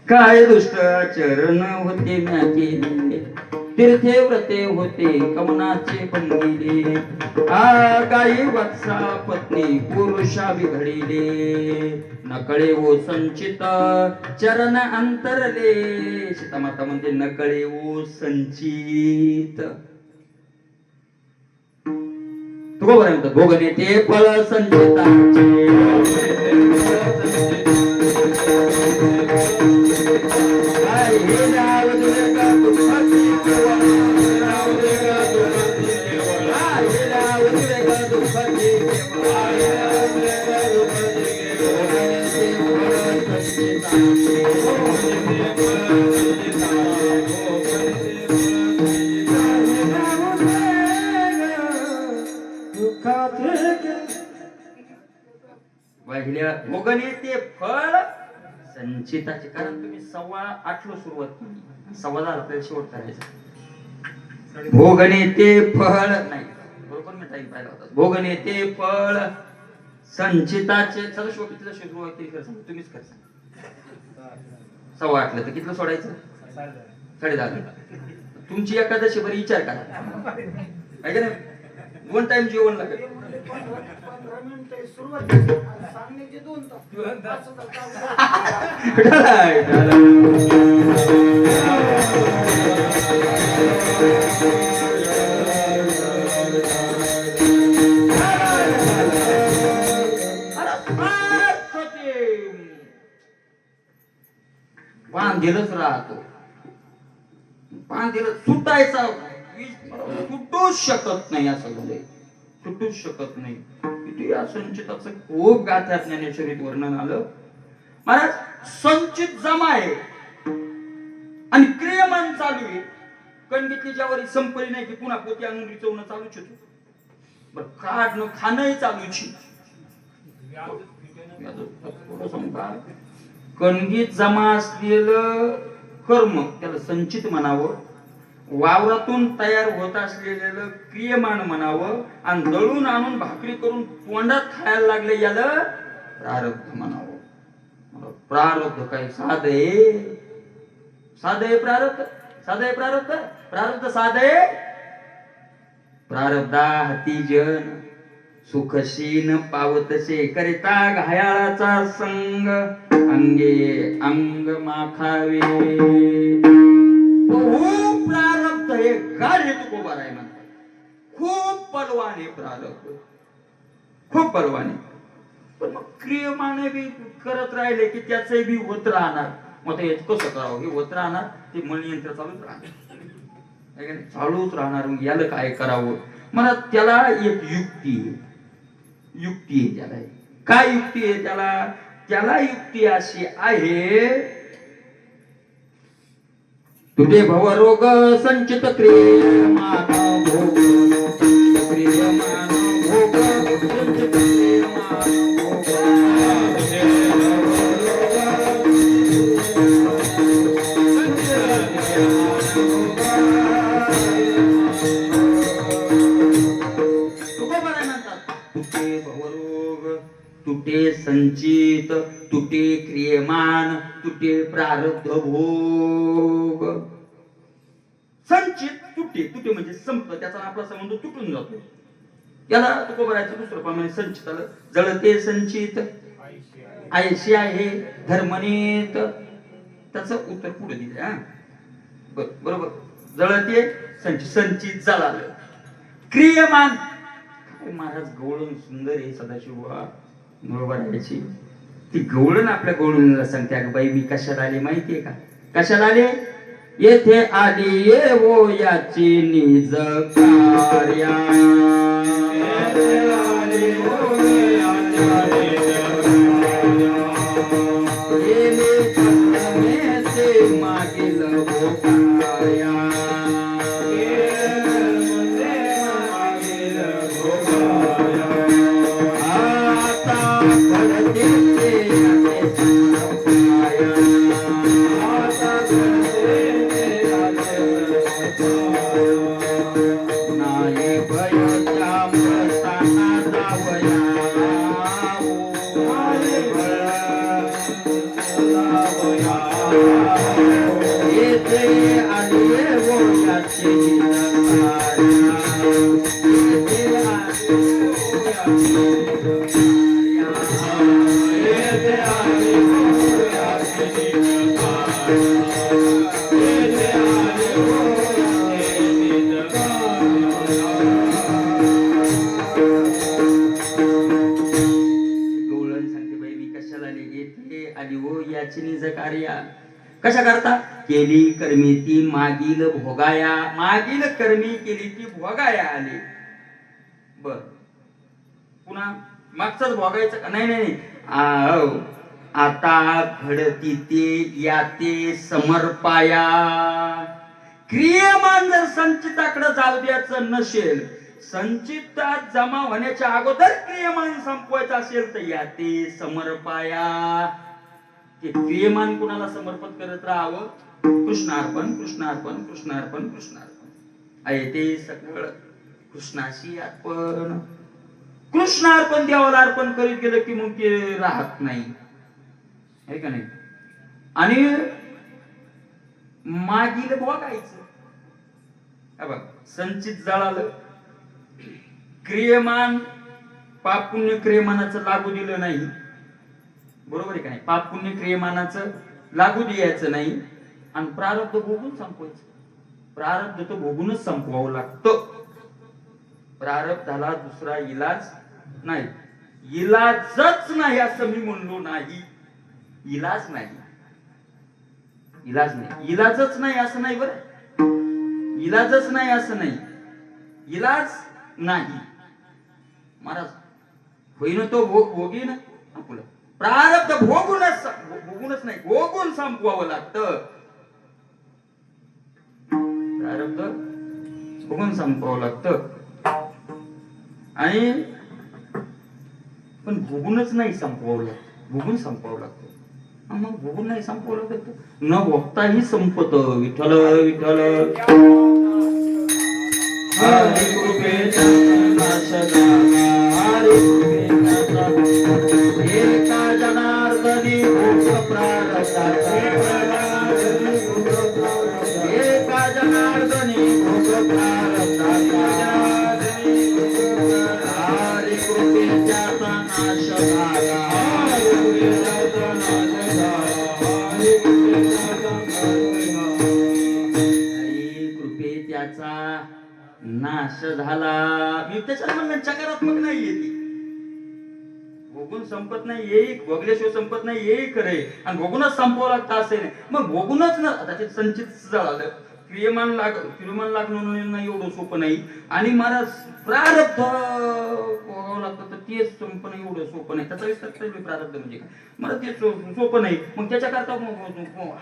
काय दुष्ट चरण होते म्याचे तीर्थे व्रते होते कमनाचे बनविले. गायी वत्सा पत्नी पुरुषा बिघडिले. नकळे वो संचित चरण अंतरले. सीतामाता म्हणते नकळे वो संचित. तुको बरं म्हणतात भोगने ते फळ संचिताचे. पहिल्या भोगणे ते फळ संचिताचे, कारण तुम्ही 8:15 सुरुवात केली, 10:15 आपल्याला शेवट करायचा. भोगणे ते फळ नाही, बरोबर मी टाइम पाहिला होता. भोगणे ते फळ संचिताचे. चला कितीला सुरुवात केली कर सांग, तुम्हीच कर सांग. 8:15 तर कितीला सोडायचं? 10:30. तुमची एकादशी बरी विचार करा, आहे का नाही? 1 टाइम जेवण लागेल. बांधीलच राहतो, बांधील सुटायचा सुटूच शकत नाही, असं झालंय, सुटूच शकत नाही. किती या संचिताचं खूप गाथा ज्ञानेश्वरीत वर्णन आलं महाराज. संचित जमा आहे आणि क्रियमान चालू आहे. कणगीतली ज्यावर संपली नाही की पुन्हा पोती आणून रिचवणं चालूच होतं. बरं, काढणं खाणंही चालूच. कणगीत जमा असलेलं कर्म त्याला संचित म्हणावं, वावरातून तयार होत असलेलं क्रियमान म्हणावं, आणि दळून आणून भाकरी करून तोंडात खायला लागले याला प्रारब्ध म्हणावं. प्रारब्ध काय साध आहे? साध आहे प्रारब्ध? साध आहे प्रारब्ध? प्रारब्ध साध आहे? प्रारब्धा हाती जन सुखशीन पावतसे, करिता घायाळाचा संग अंगे अंग माखावे. खूप प्रारब्ध हे गाढे तुकोबार आहे म्हणतात. खूप बलवान आहे प्रारब्ध, खूप बलवान आहे. पण मग क्रियमाने बी करत राहिले की त्याचंही बी होत राहणार. मग हे कसं करावं? हे होत राहणार, ते मणयंत्र चालूच राहणार, चालूच राहणार. मग याला काय करावं? मला त्याला एक युक्ती आहे, युक्ती आहे त्याला. काय युक्ती आहे त्याला? त्याला युक्ती अशी आहे, तुझे भवरोग संचित क्रियमान भोग, क्रियमान भोग संचित क्रियमान भोग. तुटे भवरोग, तुटे संचित, तुटे क्रियमान, तुटे प्रारब्ध भोग. संचित तुटे, तुटे म्हणजे संपत, त्याचा आपला संबंध तुटून जातो. याला तुकोबरायचं दुसरं प्रमाणे संचिताला जळते संचित, आयशी आहे धर्मनीत. त्याचं उत्तर पुढे दिलं. बरोबर, जळते संचित, संचित जळालं. क्रियमान महाराज गवळण सुंदर आहे सदाशिव बरोबरायची. ती गवळण आपल्या गवळणीला सांगते, अगं बाई मी कशाला आले माहितीये का? कशाला आले? येथे आली ये वो याची निज कार्या, मागील भोकाया. कशा करता? केली कर्मी ती मागील भोगाया, मागील कर्मी केली ती भोगाया आली. बर, पुन्हा मागचाच भोगायचं का? नाही नाही, आता घडती ते याते समर्पाया. क्रियमान जर संचिताकडे जाऊ द्यायचं नसेल, संचितात जमा होण्याच्या अगोदर क्रियमान संपवायचं असेल तर याते समर्पाया. ते क्रियमान कुणाला समर्पित करत राहावं? कृष्णार्पण कृष्णार्पण कृष्णार्पण कृष्णार्पण. आहे ते सगळं कृष्णाशी अर्पण. कृष्णार्पण देवाला अर्पण करीत गेलं की मग ते राहत नाही, आहे का नाही? आणि मागील बघायचं. बघ, संचित जळालं, क्रियमान पाप पुण्य क्रियमानाचं लागू दिलं नाही, बरोबर आहे का नाही? पाप पुण्य क्रियमानाचं लागू द्यायचं नाही आणि प्रारब्ध भोगून संपवायचं. प्रारब्ध तर भोगूनच संपवावं लागतं. प्रारब्धाला दुसरा इलाज नाही. इलाजच नाही असं मी म्हणलो नाही. इलाज नाही, इलाज नाही, इलाजच नाही असं नाही. बरं, इलाजच नाही असं नाही, इलाज नाही. महाराज होईन तो भोगी ना आपलं. प्रारब्ध भोगूनच नाही, भोगून संपवावं लागतं. प्रारब्ध भोगून संपवावं लागतं. आणि पण भोगूनच नाही संपवावं लागतं, भोगून संपवावं लागतं. मग भोगून नाही संपवलं तर न भोगताही संपत. विठ्ठल विठ्ठल हरी कृपेचा नाशना, हरी कृपेचा एका जनार्दनी भोग प्रारब्धाचा, एका जनार्दनी भोग प्रारब्धाचा, हरी कृपेचा नाश झाला, नाश झाला. मी त्याच्यात म्हणलं सकारात्मक नाहीये ती. भोगून संपत नाही येई, भोगल्याशिवाय संपत नाही येई खरे, आणि भोगूनच संपवावं लागतं असं नाही. मग भोगूनच ना, आता ते संचित झालं, क्रियमान लागणं एवढं सोपं नाही. आणि मला प्रारब्ध भोगावं लागतं तर ते संपणं एवढं सोपं नाही. त्याचा विस्तार प्रारब्ध म्हणजे काय, मला ते सोपं नाही. मग त्याच्याकरता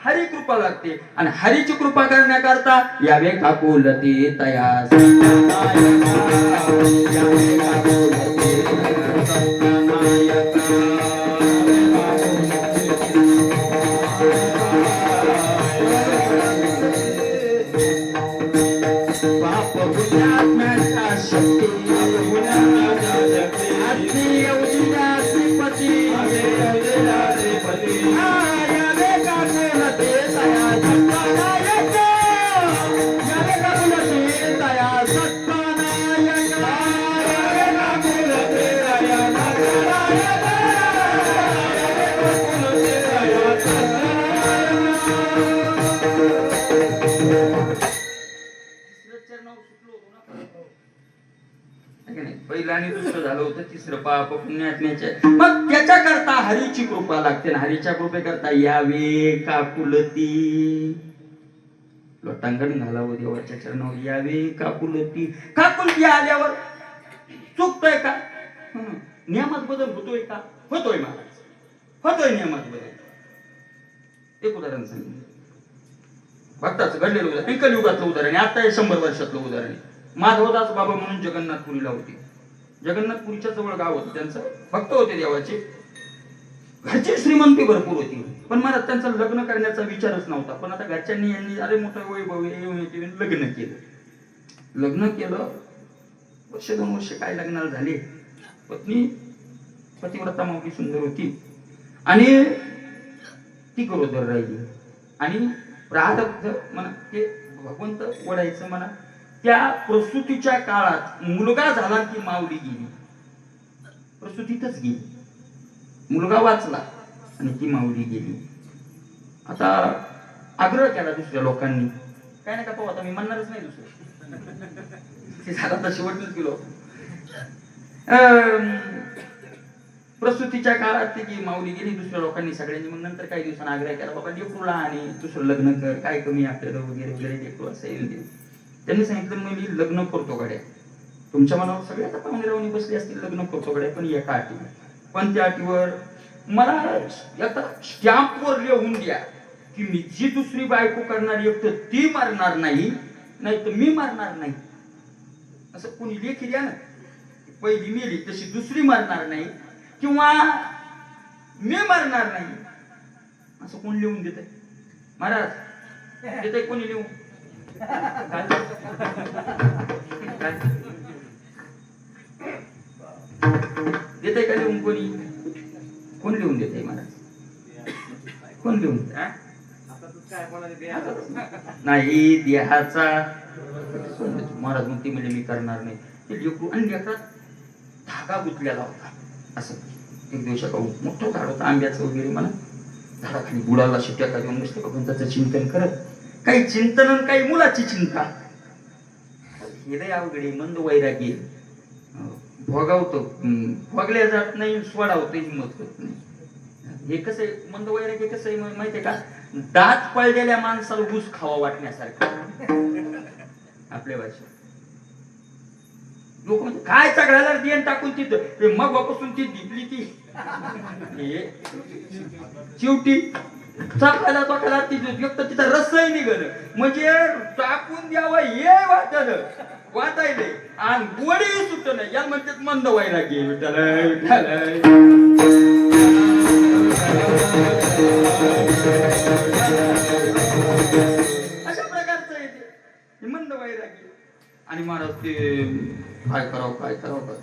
हरी कृपा लागते, आणि हरीची कृपा करण्याकरता यावे काकुलती तयास, पहिलं आणि दुसरं झालं होतं, तिसरं पाप पुण्यात्म्याचे. मग त्याच्याकरता हरीची कृपा लागते. हरीच्या कृपेकरता यावे काकुलती, लोटांगण घालावं देवाच्या चरणावर. यावे काकुलती. काकुलती आल्यावर चुकतोय का? नियमात बदल होतोय का? होतोय महाराज, होतोय नियमात बदल. एक उदाहरण सांगितलं, भक्ताचं घडलेलं उदाहरण, कलियुगातलं उदाहरण आहे, आता 100 वर्षातलं उदाहरण आहे. माधवदास बाबा म्हणून जगन्नाथपुरीला होते. जगन्नाथपुरीच्या जवळ गाव होतं त्यांचं, भक्त होते देवाचे, घरची श्रीमंती भरपूर होती. पण मला त्यांचं लग्न करण्याचा विचारच नव्हता. पण आता घरच्यांनी यांनी अरे मोठं वैभव लग्न केलं. लग्न केलं, वर्ष 2 वर्ष काय लग्नाला झाले. पत्नी पतिव्रता मावली सुंदर होती, आणि ती गरोदर राहिली. आणि प्रारब्ध म्हणा ते भगवंत ओढायचं म्हणा. त्या प्रसूतीच्या काळात मुलगा झाला की माऊली गेली, प्रसूतीतच गेली. मुलगा वाचला आणि ती माऊली गेली. आता आग्रह केला दुसऱ्या लोकांनी, काय नका पाहू, आता मी म्हणणारच नाही दुसरं, ते झालं तर शेवटच गेलो. प्रसूतीच्या काळात ती माऊली गेली. दुसऱ्या लोकांनी सगळ्यांनी मग नंतर काही दिवसांनी आग्रह केला, बाबा लेकरूला आणि दुसरं लग्न कर, काय कमी आपल्याला वगैरे वगैरे लेकरू असं येईल. त्यांनी सांगितलं मी लग्न करतो गड्या, तुमच्या मनावर सगळे आता पाहुणे रावणी बसले असतील, लग्न करतो गड्या, पण एका अटीवर. पण त्या अटीवर मला आता स्टॅम्पवर लिहून द्या की मी जी दुसरी बायको करणार एक तर ती मारणार नाही, नाही तर मी मारणार नाही. असं कोणी लेखी द्या ना, पहिली मेली तशी दुसरी मारणार नाही किंवा मी मारणार नाही, असं कोण लिहून देत महाराज? देत कोणी लिहून? देते का लिहून? कोण लिहून देते महाराज? कोण लिहून? नाही देहाचा महाराज मग ते म्हणजे मी करणार नाही. ते लेकरू आणि लेकरात धागा गुंतलेला होता. असं एक दिवशी मोठं झाड होतं आंब्याचं वगैरे, मला झाडाखाली बुडाला शिट्ट्या का देऊन बसते बघून त्याचं चिंतन करत, काही चिंतन आणि काही मुलाची चिंता. हे लय अवघडे मंद वैरागी भोगावतो, भोगल्या जात नाही, सोडावतो हिंमत होत नाही. हे कसं आहे मंद वैरागी, कसं आहे माहितीये का? दात पळलेल्या माणसाला ऊस खावा वाटण्यासारखं आपल्या भाषेत. लोक म्हणजे काय सगळ्याला देण टाकून तिथं मग वापसून ती दिपली ती चिवटी चाकायला चाकायला ती व्यक्त तिचा रसही निघालं, म्हणजे टाकून द्यावं हे वाटलं वाटायले आणि गोडी सुट नाही. या म्हणतात मंद व्हायला गेलं अशा प्रकारचं आहे ते मंद व्हायला गेलं. आणि महाराज ते काय करावं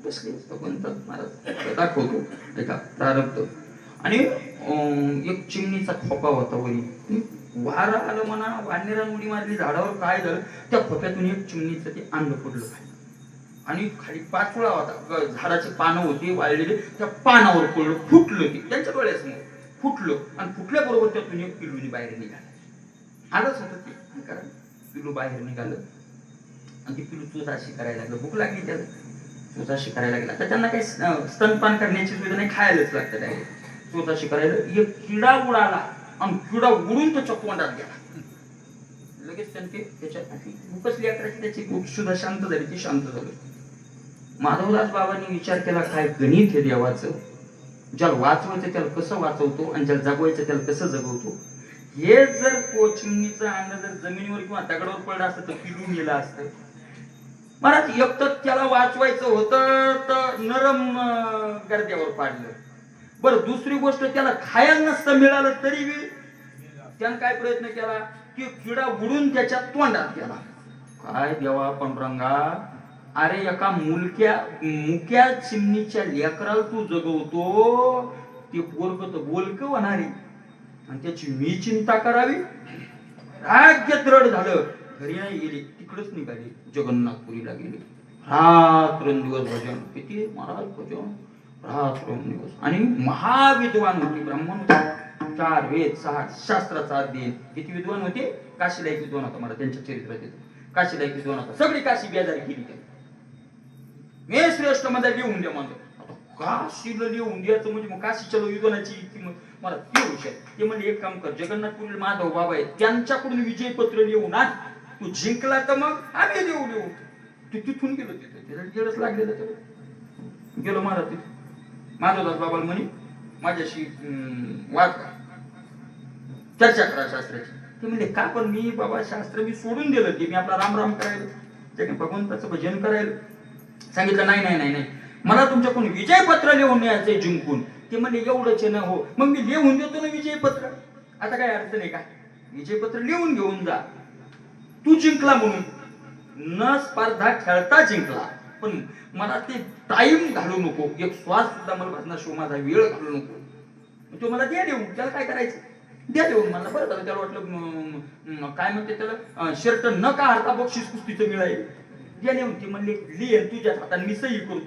बसले म्हणतात महाराज दाखवतो एका प्रारब्ध. आणि एक चिमणीचा खोपा होता वरी, वारा आलं म्हणा, वानेरान उडी मारली झाडावर, काय झालं त्या खोप्यातून एक चिमणीचं ते अंड पडलं खाली. आणि खाली पाचोळा होता, झाडाची पानं होती वाळलेली, त्या पानावर पडलं, फुटलं ते त्यांच्या डोळ्यासमोर फुटलं. आणि फुटल्याबरोबर त्यातून एक पिल्लूनी बाहेर निघालं. आलंच होतं ते, कारण पिल्लू बाहेर निघालं आणि ती पिल्लू चुजाशी करायला लागलं. भूक लागली त्याला, चुजाशी करायला लागला. तर त्यांना काही स्तनपान करण्याची सुविधा नाही, खायलाच लागतं डायरेक्ट. चुजाशी करायला एक किडा उडाला आणि किडा उडून त्याच्या तोंडात गेला. लगेच त्यांनी त्याच्या भूकच लेकराची त्याची भूक सुद्धा शांत झाली, ती शांत झाली. माधवदास बाबांनी विचार केला, काय गणित हे देवाचं, ज्याला वाचवायचं त्याला कसं वाचवतो आणि ज्याला जगवायचं त्याला कसं जगवतो. हे जर चिमणीचं अंड जर जमिनीवर किंवा दगडावर पडलं असतं तर पिलून गेलं असतं. महाराज एक तर त्याला वाचवायचं होतं तर नरम गर्द्यावर पाडलं. बरं दुसरी गोष्ट, त्याला खायला नसतं मिळालं तरी त्यानं काय प्रयत्न केला की किडा उडून त्याच्या तोंडात गेला. काय देवा पांडुरंगा, अरे एका मुक्या चिमणीच्या लेकराला तू जगवतो, ते पोरग तर बोलक होणारी आणि त्याची मी चिंता करावी. रड झालं, घरी नाही गेली, तिकडच निघाली, जगन्नाथपुरीला गेली. रात्रंदिवस भजन, किती महाराज भजन, रात्रंदिवस. आणि महाविद्वान होते, ब्राह्मण होते, 4 वेद 6 शास्त्राचा अध्ययन. किती विद्वान होते? काशीला एक विद्वान होता, मला त्यांच्या चरित्रात येतं. काशीला एक विद्वान होता, सगळी काशी बेजारी केली त्याने. मे श्रेष्ठ मध्ये लिहून द्या म्हणतो. काशीला लिहून द्यायचं म्हणजे मग काशीच्या विद्वानाची किंमत मला ती हुशार. ते म्हणजे एक काम कर, जगन्नाथपुरी माधव बाबा आहे त्यांच्याकडून विजयपत्र लिहून आण, तू जिंकला तर मग आम्ही लिहू. तू तिथून गेलो, तिथं गेलंच लागलेलं. तर गेलो महाराज तिथे. माधवदास बाबाला म्हणे माझ्याशी वाद का, चर्चा करा शास्त्राची. ते म्हणजे का, पण मी बाबा शास्त्र मी सोडून दिलं, की मी आपला राम करायला, त्या भगवंताचं भजन करायला सांगितलं. नाही मला तुमच्याकडून विजयपत्र लिहून न्यायचंय जिंकून. ते म्हणजे एवढंच ना, हो मग मी लिहून देतो ना विजयपत्र, आता काय अडचण आहे का? विजयपत्र लिहून घेऊन जा, तू जिंकला म्हणून. न स्पर्धा खेळता जिंकला, पण मला ते टाइम घालू नको, एक श्वास सुद्धा मला बसण्याशिवाय माझा वेळ घालू नको. तो मला द्या लिहून, त्याला काय करायचं, द्या लिहून. मला बरं झालं, त्याला वाटलं काय म्हणते त्याला, शर्ट न का हरता बक्षीस कुस्तीचं मिळाईल, द्या लिहून. ती म्हणले लिह तुझ्याच हाताने मी सही करू.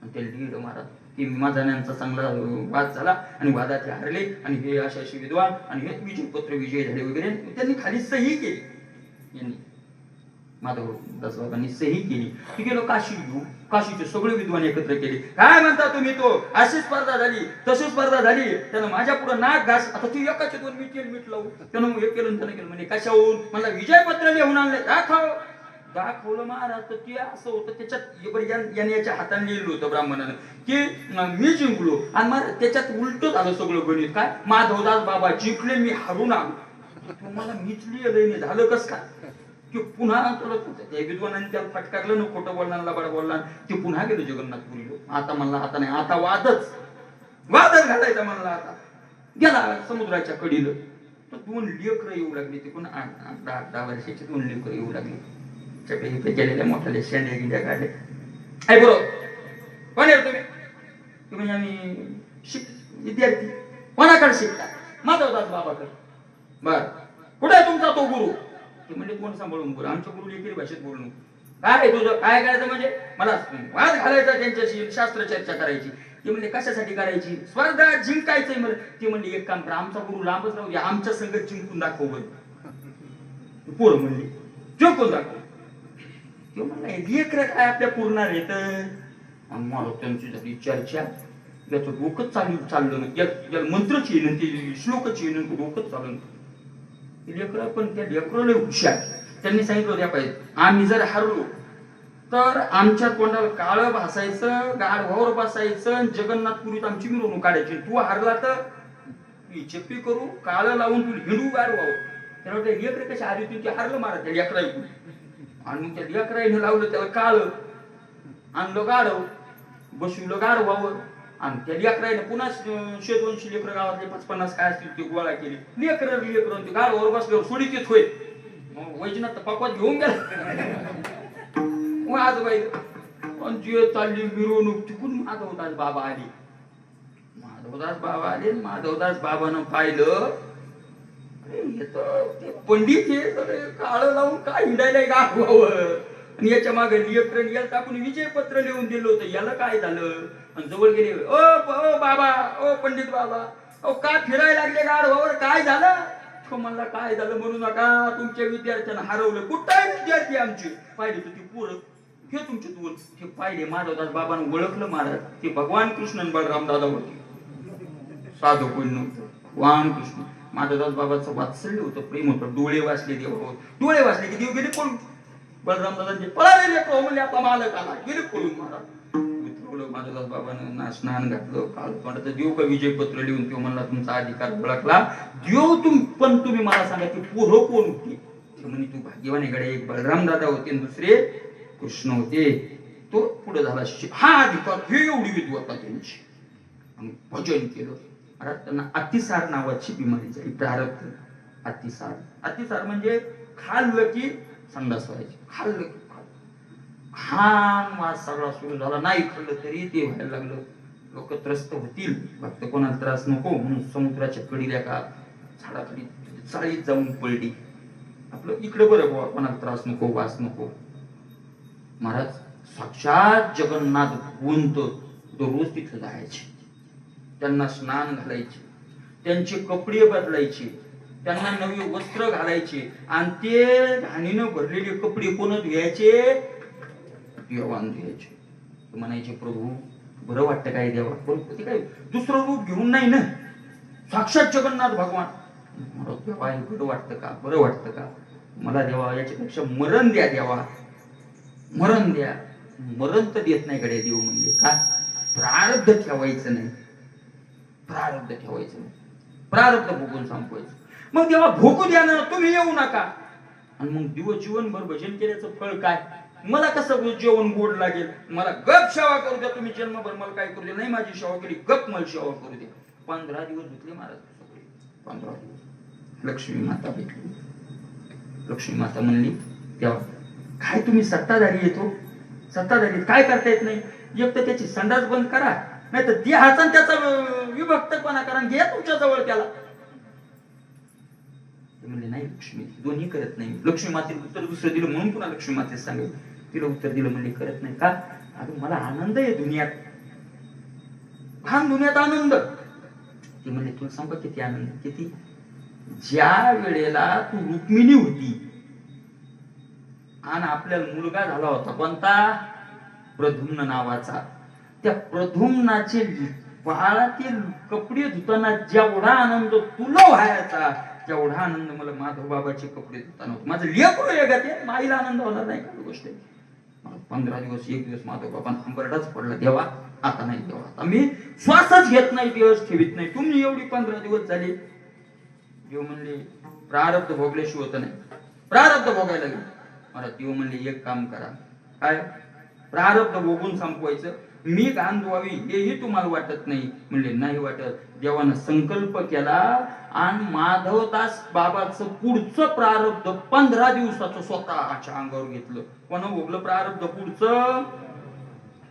ते लिहिलं महाराज. की माझा चांगला वाद झाला आणि वादात हारले आणि हे अशी विद्वान आणि हे विजयपत्र विजय झाले वगैरे. त्यांनी खाली सही केली, यांनी माधवदास बाबांनी सही केली. ती गेलो काशी घेऊ, काशीचे सगळे विद्वान एकत्र केले. काय म्हणता तुम्ही, तो अशी स्पर्धा झाली तशी स्पर्धा झाली, त्यानं माझ्या पुढे नाक घास, आता तू एकाचे 2 मीठ लावू. त्यानं हे केलं त्यानं केलं. म्हणजे कशाहून, मला विजयपत्र लिहून आणले, दाखव. दाखवलं महाराज तर ते असं होतं त्याच्यात याच्या हाताने लिहिलं होतं ब्राह्मणानं की मी जिंकलो आणि मग त्याच्यात उलट झालं सगळं गणित काय माधवदास बाबा जिंकले मी हरून आलो तुम्हाला मीच लिहिलंय झालं कस काय की पुन्हा त्या विद्वानाने त्याला फटकारलं ना खोटं बोलणार लबाड बोलणार ते पुन्हा गेलो जगन्नाथपुरी आता म्हणला आता नाही आता वादच घालायचा म्हणला आता गेला समुद्राच्या कडीला तर 2 लेकरं येऊ लागली ते पण 8-10 वर्षाचे 2 लेकरं येऊ लागली चपे गेलेल्या मोठ्याले शेंड्या गिंड्या काढले आहे बरोबर कोण आहे तुम्ही तुम्ही आम्ही विद्यार्थी कोणाकडे शिकता माधवदास बाबाकडे बर कुठे आहे तुमचा तो गुरु ते म्हणजे कोण सांभाळून बोल आमच्या गुरु लेकरी भाषेत बोलणं काय तुझं काय करायचं म्हणजे मला वाद घालायचा त्यांच्याशी शास्त्र चर्चा करायची ते म्हणजे कशासाठी करायची स्पर्धा जिंकायचंय मला ते म्हणजे एक काम करा आमचा गुरु लांबच राहू दे आमच्या संगत जिंकून दाखव बरं पोरं म्हणले जिंकून दाखव ते म्हणला लेकरं काय आपल्या पूर्ण येत मला त्यांची झाली चर्चा याचं डोकंच चाललं ना याला मंत्रच येईन ते श्लोकच येईन डोकंच चाललं लेकरं पण त्या लेकरं लय हुशार त्यांनी सांगितलं होत्या पाहिजे आम्ही जर हरलो तर आमच्या तोंडाला काळं भासायचं गाढवावर बसायचं जगन्नाथपुरीत आमची मिरवणूक काढायची तू हारला तर चप्पी करू काळं लावून तू हिंडू गाढवावर त्याला वाटतं लेकरं कशी हारी तू ते हारलं मारा त्या लेकरा आणि त्या लेकराईने लावलं त्याला काळं आणलं गाढव बसवलं गाढवावर आणि त्या लेकराईने पुन्हा 100-200 लेकरं गावातले 50-50 काय असतील ते गोळा केले लेकरं ते गाढवावर बसल्यावर सोडीत येत होय वैजनाथ पकवात घेऊन गेला आज बाई पण जे चालली मिरवणूक तिकून माधवदास बाबा आले माधवदास बाबानं पाहिलं ते पंडित हे काळं लावून काय हिंडायला गावावर आणि याच्या मागे लेकरं याला आपण विजय पत्र लिहून दिलं होतं याला काय झालं आणि जवळ गेले ओ बाबा ओ पंडित बाबा ओ का फिरायला लागले गाढवावर काय झालं तो म्हणला काय झालं म्हणू नका तुमच्या विद्यार्थ्यांना हरवलं कुठं विद्यार्थी आमचे पाहिले तर ती पोरं हे तुमचे 2 हे पाहिले माधवदास बाबांना ओळखलं महाराज ते भगवान कृष्ण बलराम दादा होते साधू कोण नव्हतं भगवान कृष्ण माधवदास बाबाचं वात्सल्य होतं प्रेम होतं डोळे वाचले देवावर डोळे वाचले की देव गेले पळून बलराम दादांचे पळालेले म्हणजे आता मालक आला गेले पळून महाराज माधवदास बाबांना स्नान घातलं काल तोंडाचं देव का विजय पत्र लिहून तो म्हणला तुमचा अधिकार ओळखला देव तुम्ही मला सांगा ती पोरं कोण होती ते म्हणे तू भाग्यवान कडे एक बलराम दादा होते आणि दुसरे कृष्ण होते तो पुढे झाला हा अधिकार हे एवढी विद्वत्ता त्यांची आणि भजन केलं महाराज त्यांना अतिसार नावाची बिमारी झाली प्रारब्ध अतिसार म्हणजे खाल्लं की संडास व्हायची खाल्लं की वाद सगळा सुरू झाला नाही खाल्लं तरी ते व्हायला लागलं लोक त्रस्त होतील फक्त कोणाला त्रास नको म्हणून समुद्राच्या कडीला का झाडाखाली चाळीत जाऊन पडली आपलं इकडे बरं बुवा कोणाला त्रास नको वास नको महाराज साक्षात जगन्नाथ भगवंत दररोज तिथं जायचे त्यांना स्नान घालायचे त्यांचे कपडे बदलायचे त्यांना नवी वस्त्र घालायचे आणि ते घाणीनं भरलेले कपडे कोण धुवायचे देवान धुवायचे म्हणायचे प्रभू बरं वाटतं काय देवा ते काय दुसरं रूप घेऊन नाही ना साक्षात जगन्नाथ भगवान देवा बरं वाटतं का बरं वाटतं का मला देवा याच्यापेक्षा मरण द्या देवा मरण द्या मरण तर देत नाही कडे देव म्हणजे का प्रारब्ध ठेवायचं नाही प्रारब्ध भोगून संपवायचं मग देवा भोगू द्या ना तुम्ही येऊ नका आणि मग दिवस जीवनभर भजन केल्याचं फळ काय मला कसं जेवण गोड लागेल मला गप सेवा करू द्या तुम्ही जन्मभर मला काय करू द्या नाही माझी सेवा केली गप मला सेवा करू द्या 15 दिवस धुतले महाराज 15 दिवस लक्ष्मी माता भेटली लक्ष्मी माता म्हणली तेव्हा काय तुम्ही सत्ताधारी येतो सत्ताधारी काय करता येत नाही एक तर त्याची संडास बंद करा नाही तर देहाचा त्याचा विभक्तपणा करा घ्या तुमच्या जवळ त्याला म्हणजे नाही लक्ष्मी दोन्ही करत नाही लक्ष्मी मातेने उत्तर दुसरं दिलं म्हणून पुन्हा लक्ष्मी माते सांगेल तिला उत्तर दिलं म्हणजे करत नाही का अगं मला आनंद आहे दुनियात दुनियात आनंद ती म्हणजे तुला सांग किती आनंद किती ज्या वेळेला तू रुक्मिणी होती आणि आपल्याला मुलगा झाला होता कोणता प्रद्युम्न नावाचा त्या प्रद्युम्नाचे बाळातील कपडे धुताना जेवढा आनंद तुला व्हायचा तेवढा आनंद मला माधव बाबाचे कपडे धुताना होता. माझं लेकरू वेगळं ते माईला आनंद होणार नाही का गोष्ट आहे. मला 15 दिवस एक दिवस माधव बाबांना अंबरडाच पडला, देवा आता नाही, देवा आता मी श्वासच घेत नाही, दिवस ठेवीत नाही. तुम्ही एवढी 15 दिवस झाले. देव म्हणले प्रारब्ध भोगल्याशिवाय होत नाही, प्रारब्ध भोगायला लागेल. मला देव म्हणले एक काम करा, काय प्रारब्ध भोगून संपवायचं, मी घाण धुवावी हेही तुम्हाला वाटत नाही. म्हणले नाही वाटत. देवानं संकल्प केला आणि माधवदास बाबाचं पुढचं प्रारब्ध 15 दिवसाचं स्वतःच्या अंगावर घेतलं. कोण भोगलं प्रारब्ध पुढचं?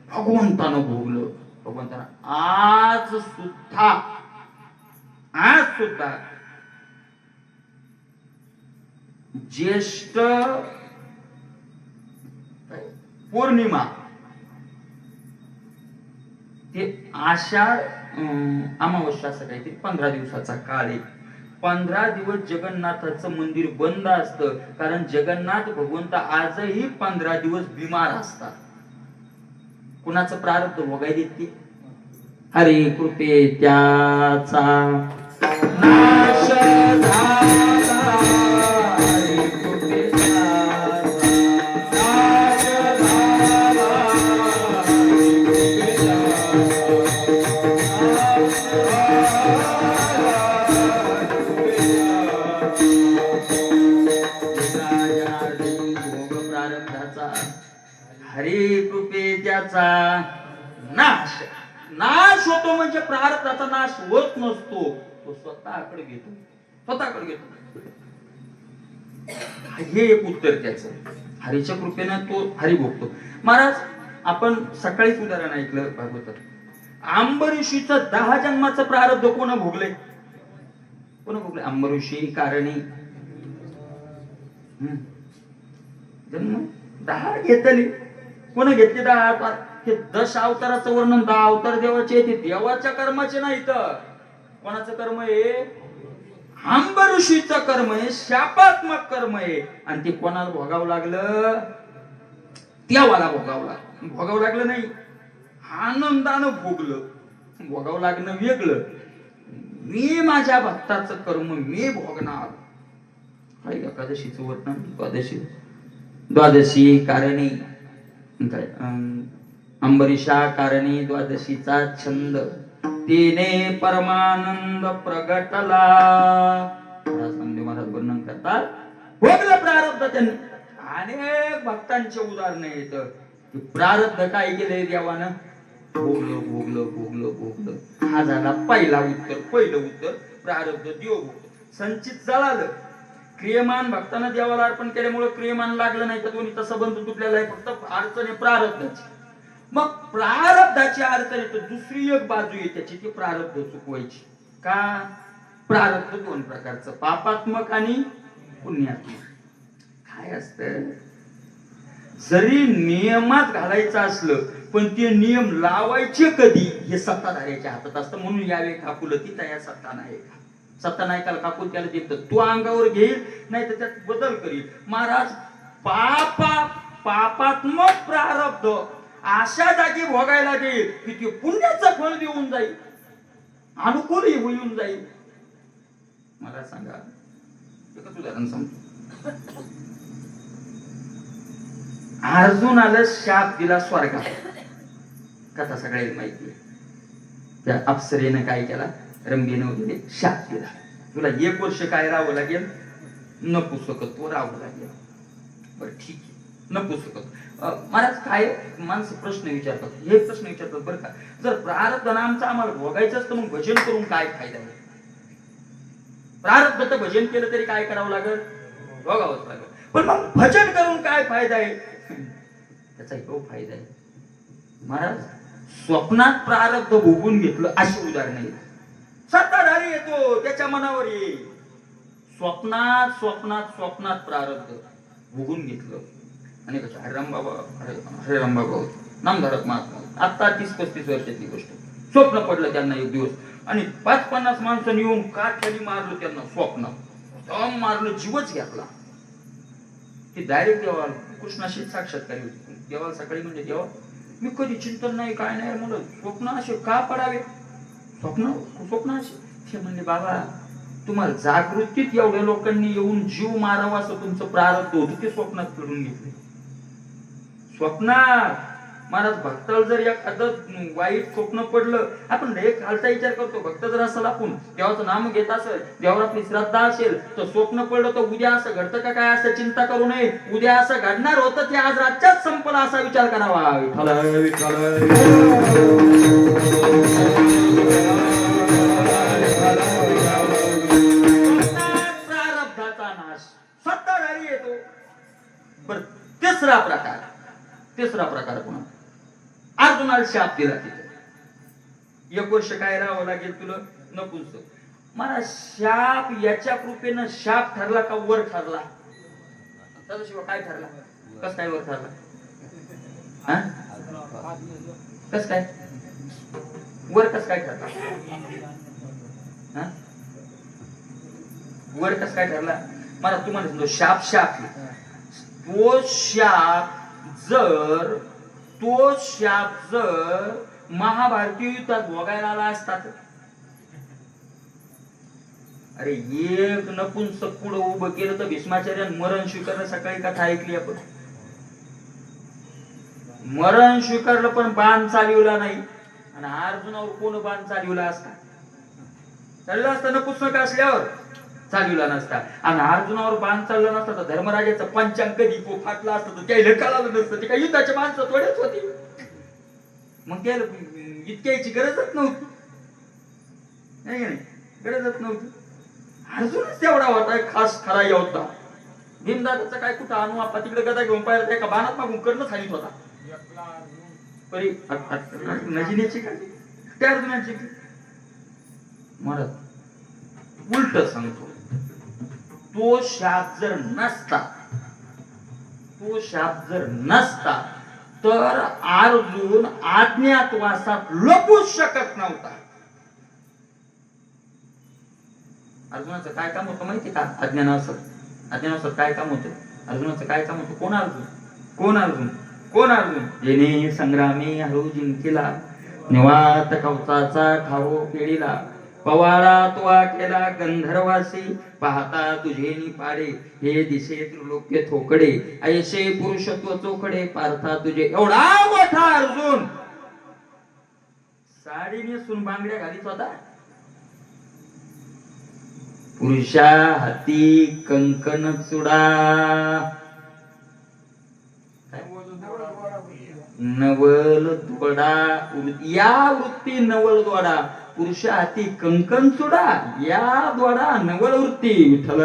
भगवंतानं भोगलं. भगवंतानं आज सुद्धा ज्येष्ठ पौर्णिमा ते आषाढ अमावस्या असं काहीतरी 15 दिवसाचा काळ आहे. 15 दिवस जगन्नाथाचं मंदिर बंद असतं, कारण जगन्नाथ भगवंत आजही 15 दिवस बिमार असतात. कुणाचं प्रारब्ध भोगाय देत ते? हरे कृपे त्याचा नाश झाला, हरे कृपे हरे कृपे त्याचा नाश. नाश होतो म्हणजे प्रारब्धाचा नाश होत नसतो, तो स्वतःकडे घेतो, स्वतःकडे घेतो. हे एक उत्तर त्याचं. हरीच्या कृपेनं तो हरी भोगतो. महाराज आपण सकाळीच उदाहरण ऐकलं भागवतात. अंबरीशीचं 10 जन्माचं प्रारब्ध कोण भोगले? कोण भोगले? अंबरीशी कारणी जन्म 10 घेतले. कोण घेतले 10? हे 10 अवताराचं वर्णन 10 अवतार देवाचे, ते देवाच्या कर्माचे नाही. तर कोणाचं कर्म आहे? अंबरीशीचं कर्म आहे, शापात्मक कर्म आहे. आणि ते कोणाला भोगावं लागलं? देवाला भोगावं लागलं नाही, आनंदानं भोगलं. भोगावं लागणं वेगळं. मी माझ्या भक्ताचं कर्म मी भोगणार. काय एकादशीचं वर्णन? द्वादशी कारणी काय? अंबरीशा कारणी द्वादशीचा छंद, तिने परमानंद प्रगटला. महाराज वर्णन करतात. भोगलं प्रारब्ध त्यांनी. अनेक भक्तांचे उदाहरण येत. प्रारब्ध काय केलंय देवानं? भोगलं. हा झाला पहिलं उत्तर. प्रारब्ध देव भोगतो. संचित जळालं. क्रियमान भक्तांना देवाला अर्पण केल्यामुळे क्रियमान लागलं नाही, तर दोन्हीचा संबंध तुटलेला आहे. फक्त अडचण आहे प्रारब्धाची. मग प्रारब्धाची अडचण आहे, तर दुसरी एक बाजू आहे त्याची, ती प्रारब्ध चुकवायची. का? प्रारब्ध 2 प्रकारचं, पापात्मक आणि पुण्यात्मक. काय असतं? जरी नियमात घालायचं असलं, पण ते नियम लावायचे कधी हे सत्ताधाऱ्याच्या हातात असतं. म्हणून यावे काकुल ती तया सत्ता नाही का? सत्ता नाही काल काकूल त्याला देत तू अंगावर घेईल, नाही तर त्यात बदल करील. महाराज पापात्मक प्रारब्ध अशा जागी भोगायला देईल की ते पुण्याचं फळ देऊन जाईल, अनुकूल होऊन जाईल. मला सांगा, एकच उदाहरण सांगतो. अर्जुनाला शाप दिला स्वर्गात. कथा सगळ्यांना माहिती आहे. त्या अप्सरेनं काय केला? रंगेनं वगैरे शाप दिला. तुला 1 वर्ष काय राहावं लागेल? नपुसकत्व राहावं लागेल. बरं ठीक आहे, नपुसकत्व. महाराज काय माणसं प्रश्न विचारतात, हे प्रश्न विचारतात बरं का, जर प्रारब्ध आमचं आम्हाला भोगायचं असतं, मग भजन करून काय फायदा आहे? प्रारब्ध तर भजन केलं तरी काय करावं लागेल? भोगावंच लागेल. पण मग भजन करून काय फायदा आहे? त्याचा एक फायदा आहे. महाराज स्वप्नात प्रारब्ध भोगून घेतलं अशी उदाहरण आहे. सत्ताधारी येतो, त्याच्या मनावर येईल. स्वप्नात प्रारब्ध भोगून घेतलं. आणि कसं हरिराम बाबा नामधारक महात्मा, आता 30-35 वर्षाची गोष्ट. स्वप्न पडलं त्यांना एक दिवस, आणि 50-50 माणसं येऊन काठ्याने मारलं त्यांना. स्वप्न मारलं, जीवच घेतला. ते डायरेक्ट देवाला कृष्णाशी साक्षात्कारी होती. देवाला सकाळी म्हणजे, देवा मी कधी चिंतन नाही, काय नाही, म्हणून स्वप्न असे का पडावे? स्वप्न असे ते म्हणले बाबा तुम्हाला जागृतीत एवढ्या लोकांनी येऊन जीव मारावा असं तुमचं प्रारब्ध होतं ते स्वप्नात करून घेतले. स्वप्नात महाराज भक्ताला जर एखादं वाईट स्वप्न पडलं, आपण लय खालचा विचार करतो. भक्त जर असेल, आपण देवाचं नाम घेत असेल, देवावर आपली श्रद्धा असेल, तर स्वप्न पडलं तर उद्या असं घडतं का काय असं चिंता करू नये. उद्या असं घडणार होतं ते आज रातच्याच संपलं असा विचार करावा. विठ्ठल प्रारब्धाचा नाश सत्ताधारी येतो. बर तिसरा प्रकार पुन्हा अर्जुनाला शाप दिला. तिथे 1 वर्ष काय राहावं लागेल तुला नपुंसक. मला शाप याच्या कृपेनं शाप ठरला का वर ठरला? त्याच्याशिवाय काय ठरला? कस काय वर ठरला? कस काय वर कस काय ठरला? वर कस काय ठरला? मला तुम्हाला सांगतो. शाप तो शाप जर महाभारतीय युद्धात भोगायला आला असता तर, अरे एक नपुंसक पुढं उभं केलं तर भीष्माचार्यानं मरण स्वीकारलं. सकाळी कथा ऐकली आपण. मरण स्वीकारलं पण बाण चालवला नाही. आणि अर्जुनावर कोण बाण चालवला असता? चालवला असता नपुंसक असल्यावर चालवला नसता. आणि अर्जुनावर बाण चालला नसता तर धर्मराजाचं पंचांग कधी फाटला असतं तर त्याला कळालं नसतं. ते काही युद्धाच्या माणसं थोडेच होती. मग त्याला इतक्याची गरजच नव्हती. नाही गरजच नव्हती. अर्जुनच तेवढा होता खास खरा योद्धा. भीमदादाचं काय कुठं आणू आपण तिकडे गदा घेऊन पाहिलं एका बाणात मागून करणं सांगित होता. परी नजिनीची का त्या अर्जुनाची महाराज उलट सांगतो. तो शाप जर नसता तर अर्जुन अज्ञातवासात लपूच शकत नव्हता. अर्जुनाचं काय काम होतं माहिती का? अज्ञानावासात काय काम होतं अर्जुनाचं? काय काम होतं? कोण अर्जुन? जेने संग्रामी हरू जिंकिला, निवात कवचाचा खाओ केळीला, पवाळा तुआ केला गंधर्वासी, पाहता तुझे निपाडे, हे दिसे त्रिलोक्य थोकडे, ऐसे पुरुषत्व चोखडे, पार्था तुझे. एवढा मोठा अर्जुन साडी नेसून बांगड्या घालीत होता. पुरुषा हाती कंकण चुडा, नवल दोडा, या वृत्ती नवल दोडा. पुरुषा हाती कंकण चुडा, या दोडा नवल वृत्ती. विठ्ठल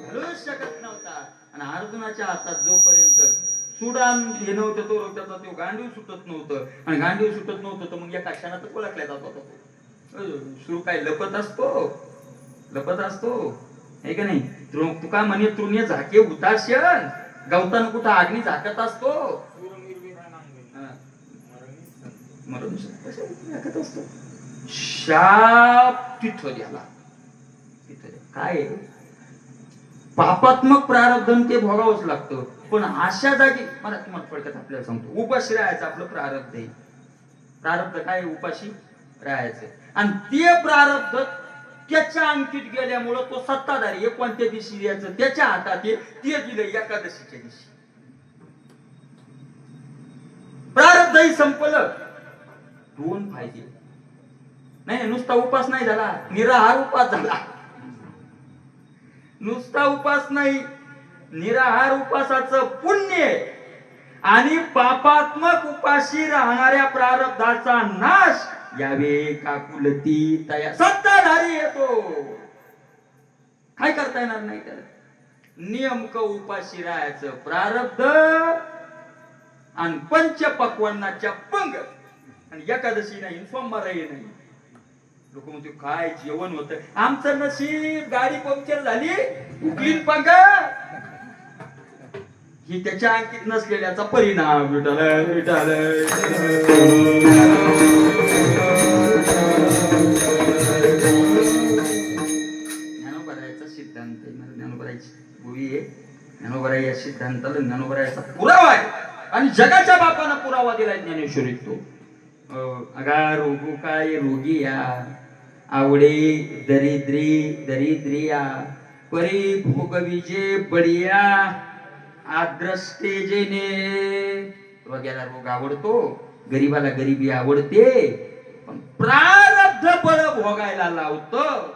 घालूच शकत नव्हता. आणि अर्जुनाच्या हातात जोपर्यंत सुडान हे नव्हतं तो त्याचा तो गांडीव सुटत नव्हतं. आणि गांडीव सुटत नव्हतं तर मग एका क्षणातच ओळखल्या जात होता तो. सुरू काय लपत असतो हे का नाही? तुका म्हणे तृण्य झाके हुताशन, गवतान कुठं अग्नी झाकत असतो. मरण झाकत असतो. शाप तिथं द्याला. काय पापात्मक प्रारब्धन ते भोगावंच लागतं. पण अशा जागी मला तुम्हाला थोडक्यात आपल्याला सांगतो. उपाशी राहायचं आपलं प्रारब्ध आहे. प्रारब्ध काय? उपाशी राहायचं. आणि ते प्रारब्ध त्याच्या अंकित गेल्यामुळं तो सत्ताधारी आहे. कोणत्या दिवशी यायचं त्याच्या हातात आहे. ते दिलं एकादशीच्या दिवशी. प्रारब्धही संपलं. 2 फायदे. नाही नुसता उपास नाही झाला, निराहार उपास झाला. नुसता उपास नाही, निराहार उपासाचं पुण्य आणि पापात्मक उपाशी राहणाऱ्या प्रारब्धाचा नाश यावे काकुलती तया. सत्ताधारी येतो, काय करता येणार नाही त्याला. नियमक उपाशी राहायचं प्रारब्ध आणि पंचपक्वान्नाच्या पंग. आणि एकादशी नाही, सोमवारही नाही. लोक म्हणते काय जेवण होतं. आमचं नशीब गाडी पंक्चर झाली, उकलीन पंगा. ही त्याच्या अंकित नसलेल्याचा परिणाम. ज्ञानोबरायचा सिद्धांत आहे. ज्ञानोबरायची भूमी आहे. ज्ञानोबराई या सिद्धांताला ज्ञानोबा याचा पुरावा आहे आणि जगाच्या बापानं पुरावा दिलाय ज्ञानेश्वरीत तो. अगा रोगू काय रोगी या आवडे दरिद्रिया परी भोगविजे बढिया आद्रष्टे जेने. रोग्याला रोग आवडतो, गरीबाला गरिबी आवडते, पण प्रारब्ध बळ भोगायला लावतं.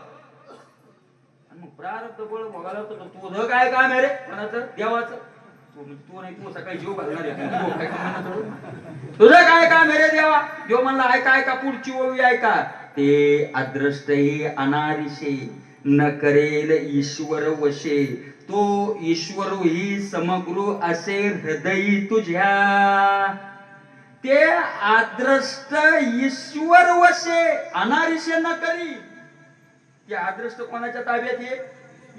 प्रारब्ध बळ भोगायला होतं तर तुझं काय काम आहे रे कोणाचं देवाचं. तू नाही तू सकाळी जीव घालणार आहे. तुझं काय काम आहे रे देवा. देव म्हणला ऐका ऐका पुढची ओवी ऐका. ते अद्रष्टही अनारिशे न करेल ईश्वर वशे तो ईश्वर ही समग्र असे हृदयी तुझ्या. ते आद्रष्ट ईश्वर वशे अनारिशे न करी. ते आदर्श कोणाच्या ताब्यात आहे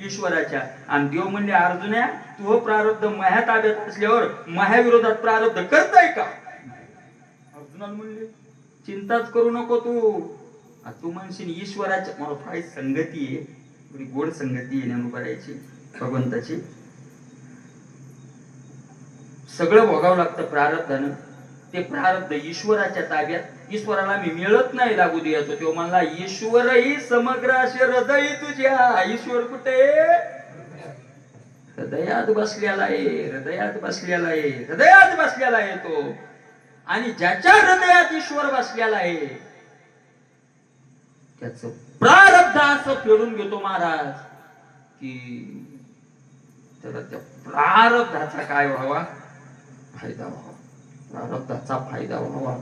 ईश्वराच्या. आणि देव म्हणले अर्जुन्या तू प्रारब्ध माया ताब्यात असल्यावर माया विरोधात प्रारब्ध करताय का. अर्जुनाला म्हणले चिंताच करू नको तू म्हणशील ईश्वराच्या. मला फार संगती आहे, थोडी गोड संगती आहे ज्ञानोबाची भगवंताची. सगळं भोगावं लागतं प्रारब्धानं. ते प्रारब्ध ईश्वराच्या ताब्यात. ईश्वराला मी मिळत नाही लागू द्यायचो. तो म्हणला ईश्वर ही समग्र असे हृदय तुझ्या. ईश्वर कुठे हृदयात बसलेला आहे, हृदयात बसलेला आहे, हृदयात बसलेला आहे तो. आणि ज्याच्या हृदयात ईश्वर बसलेला आहे त्याच प्रारब्ध असं फेडून घेतो महाराज की त्याला त्या प्रारब्धाचा काय व्हावा फायदा व्हावा. प्रारब्धाचा फायदा व्हावा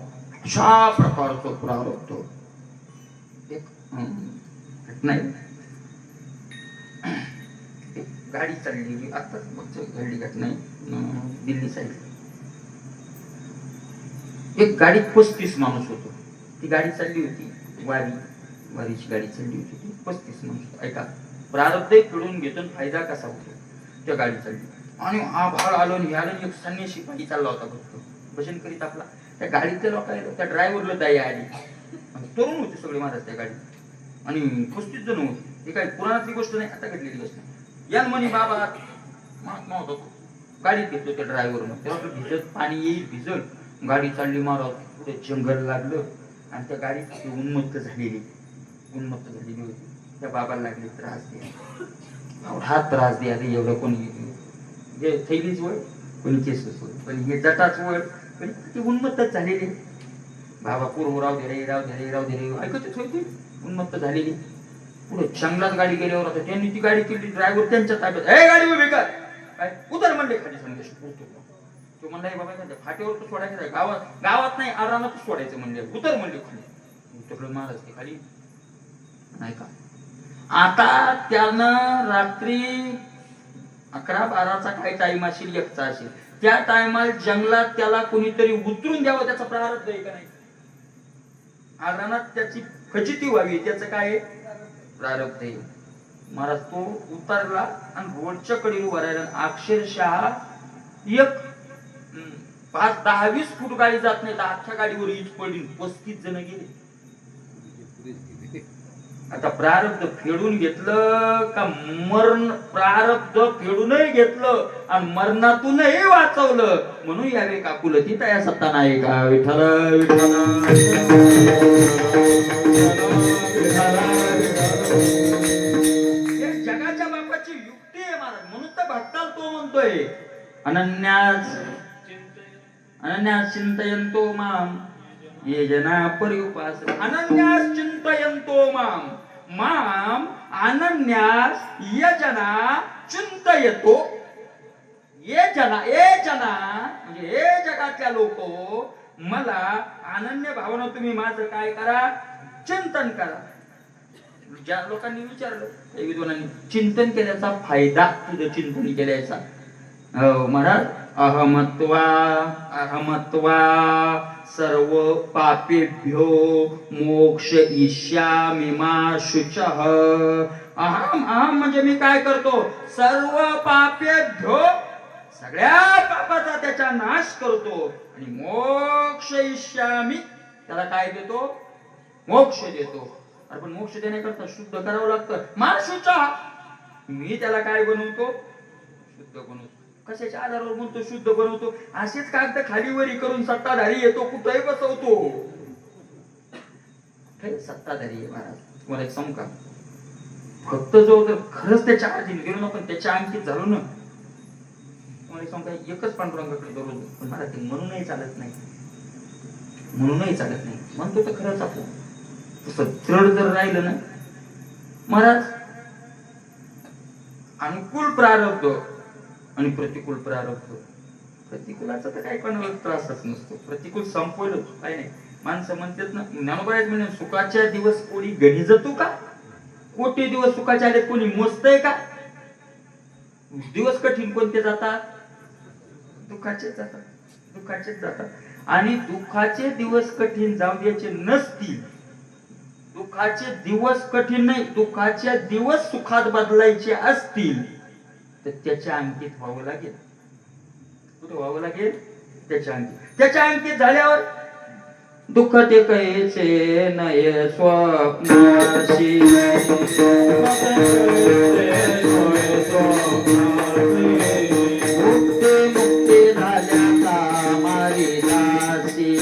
अशा प्रकारचं प्रारब्ध. एक घटना एक गाडी चालली आता घडली घटना दिल्ली साईड. एक गाडीत 35 माणूस होतो. ती गाडी चालली होती वारीची गाडी चालली होती. 35 माणूस. ऐका प्रारब्ध फिरून घेतो फायदा कसा होतो. त्या गाडी चालली आणि आभाळ आलो आणि ह्याला एक संन्याशी पाठी चालला होता फक्त भजन करीत आपला. त्या गाडीतल्या लोकांना त्या ड्रायव्हरला दया आली. तरुण होते सगळे महाराज त्या गाडीत आणि 35 जण होते. हे काय पुराणातली गोष्ट नाही, आता घडलेली गोष्ट नाही. यान म्हणे बाबा महात्मा होता तो. गाडीत घेतलो त्या ड्रायव्हरनं. तेव्हा भिजत पाणी येईल भिजल. गाडी चालली महाराज पुढे जंगल लागलं आणि त्या गाडीत उन्मत्त झालेली होती. त्या बाबाला लागले त्रास द्या, हा त्रास द्या रे. एवढं कोणी जे थैलीच वळ कोणी केसच वळ पण हे जटाच वळ पण ती उन्मत्तच झालेली. बाबा पूर्व राव दे रे ऐकतच होती. उन्मत्त झालेली. पुढे जंगलात गाडी गेल्यावर आता त्यांनी ती गाडी केली. ड्रायव्हर त्यांच्या ताब्यात. हे गाडी उभी कर काय उतर म्हणले खाली सांगितलं पुरतो. तो म्हणला बाबा फाट्यावर तर सोडायचं गावात नाही आरामात सोडायचं म्हणले. उतर म्हणले खाली. उतरलं महाराज ते खाली. नाही का आता त्यानं रात्री 11-12चा काही टाइम असेल 1चा असेल. त्या टायमाला जंगलात त्याला कोणीतरी उतरून द्यावं. त्याचा प्रारब्ध आहे का नाही. आरामात त्याची फजिती व्हावी त्याचं काय प्रारब्ध आहे. महाराज तो उतरला आणि रोडच्या कडे उभा राहिला. अक्षरशः एक 5-10-20 फूट गाडी जात नाही तर अख्ख्या गाडीवर ईज पडली. 35 जण गेले. आता प्रारब्ध फेडून घेतलं का मरण. प्रारब्ध फेडूनही घेतलं आणि मरणातूनही वाचवलं. म्हणून यावे काकुलती तया सत्ता नाही का. विठ्ठल जगाच्या बापाची युक्ती आहे महाराज. म्हणून तर भक्ताला तो म्हणतोय अनन्यास चिंतयन्तो माम ये जना पर्युपास. अनन्यास चिंतयन्तो माम अनन्यास यजना चिंतयतो. ये जना म्हणजे हे जगातल्या लोक मला अनन्य भावना तुम्ही माझं काय करा चिंतन करा. ज्या लोकांनी विचारलं विद्वानांनी चिंतन केल्याचा फायदा तुझं चिंतन केल्याचा. महाराज अहमत्वा सर्व पापेभ्यो मोक्ष इष्यामि मा शुचः. अहम म्हणजे मी काय करतो सर्व पापेभ्यो सगळ्या पापाचा त्याचा नाश करतो आणि मोक्ष इष्यामि त्याला काय देतो मोक्ष देतो. अरे पण मोक्ष देण्याकरता शुद्ध करावं लागतं. मा शुचः मी त्याला काय बनवतो शुद्ध बनवतो. कशाच्या आधारावर म्हणतो शुद्ध बनवतो? असेच कागद खालीवरी करून सत्ताधारी येतो, कुठेही बसवतो. हे सत्ताधारी आहे महाराज. तुम्हाला एक सांगू का, फक्त जो जर खरंच त्याच्या आधीन गेलो ना, पण त्याच्या अंकित झालो ना, तुम्हाला एक सांगू का, एकच पांडुरंगाकडे दररोज. पण मला ते म्हणूनही चालत नाही, म्हणूनही चालत नाही. म्हणतो तर खरंच आपण तसं दृढ जर राहिलं ना महाराज, अनुकूल प्रारब्ध आणि प्रतिकूल प्रारब्ध. प्रतिकूलाचा तर काही कोणाला त्रासच नसतो, प्रतिकूल संपवलंच काय नाही. माणसं म्हणतात ना, ज्ञानोबाईच म्हणे, सुखाच्या दिवस कोणी गणी जातो का? कोटी दिवस सुखाचे आले कोणी मोजतय का? दिवस कठीण कोणते जातात? दुःखाचेच जातात, दुःखाचेच जातात. आणि दुःखाचे दिवस कठीण जाऊ द्यायचे नसतील, दुःखाचे दिवस कठीण नाही, दुःखाचे दिवस सुखात बदलायचे असतील, तर त्याच्या अंकित व्हावं लागेल. कुठे व्हावं लागेल? त्याच्या अंकित. त्याच्या अंकित झाल्यावर दुःख ते कैसे नये स्वप्नाशी, मुक्ते मुक्ते झाल्या कामारी दासी,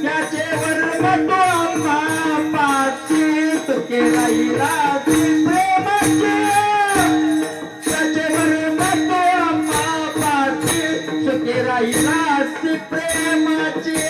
त्याचे वर्म तो आम्हा पाची, तुके राहिलासी प्रेमाची. त्याचे वर्म तो आम्हा पाची, तुके राहिलासी प्रेमाची.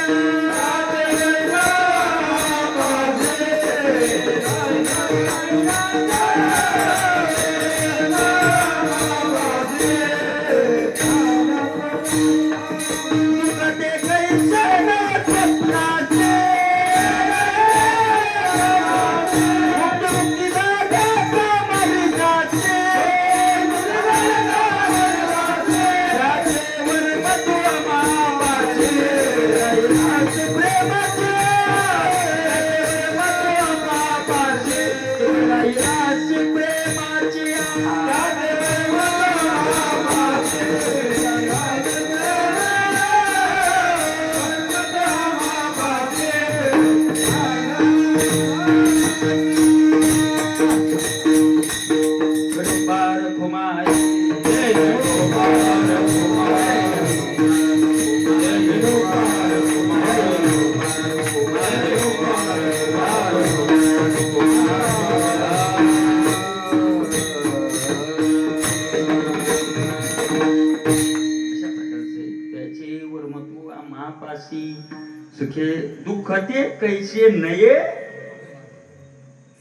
सुखे दुःख ते कैसे नये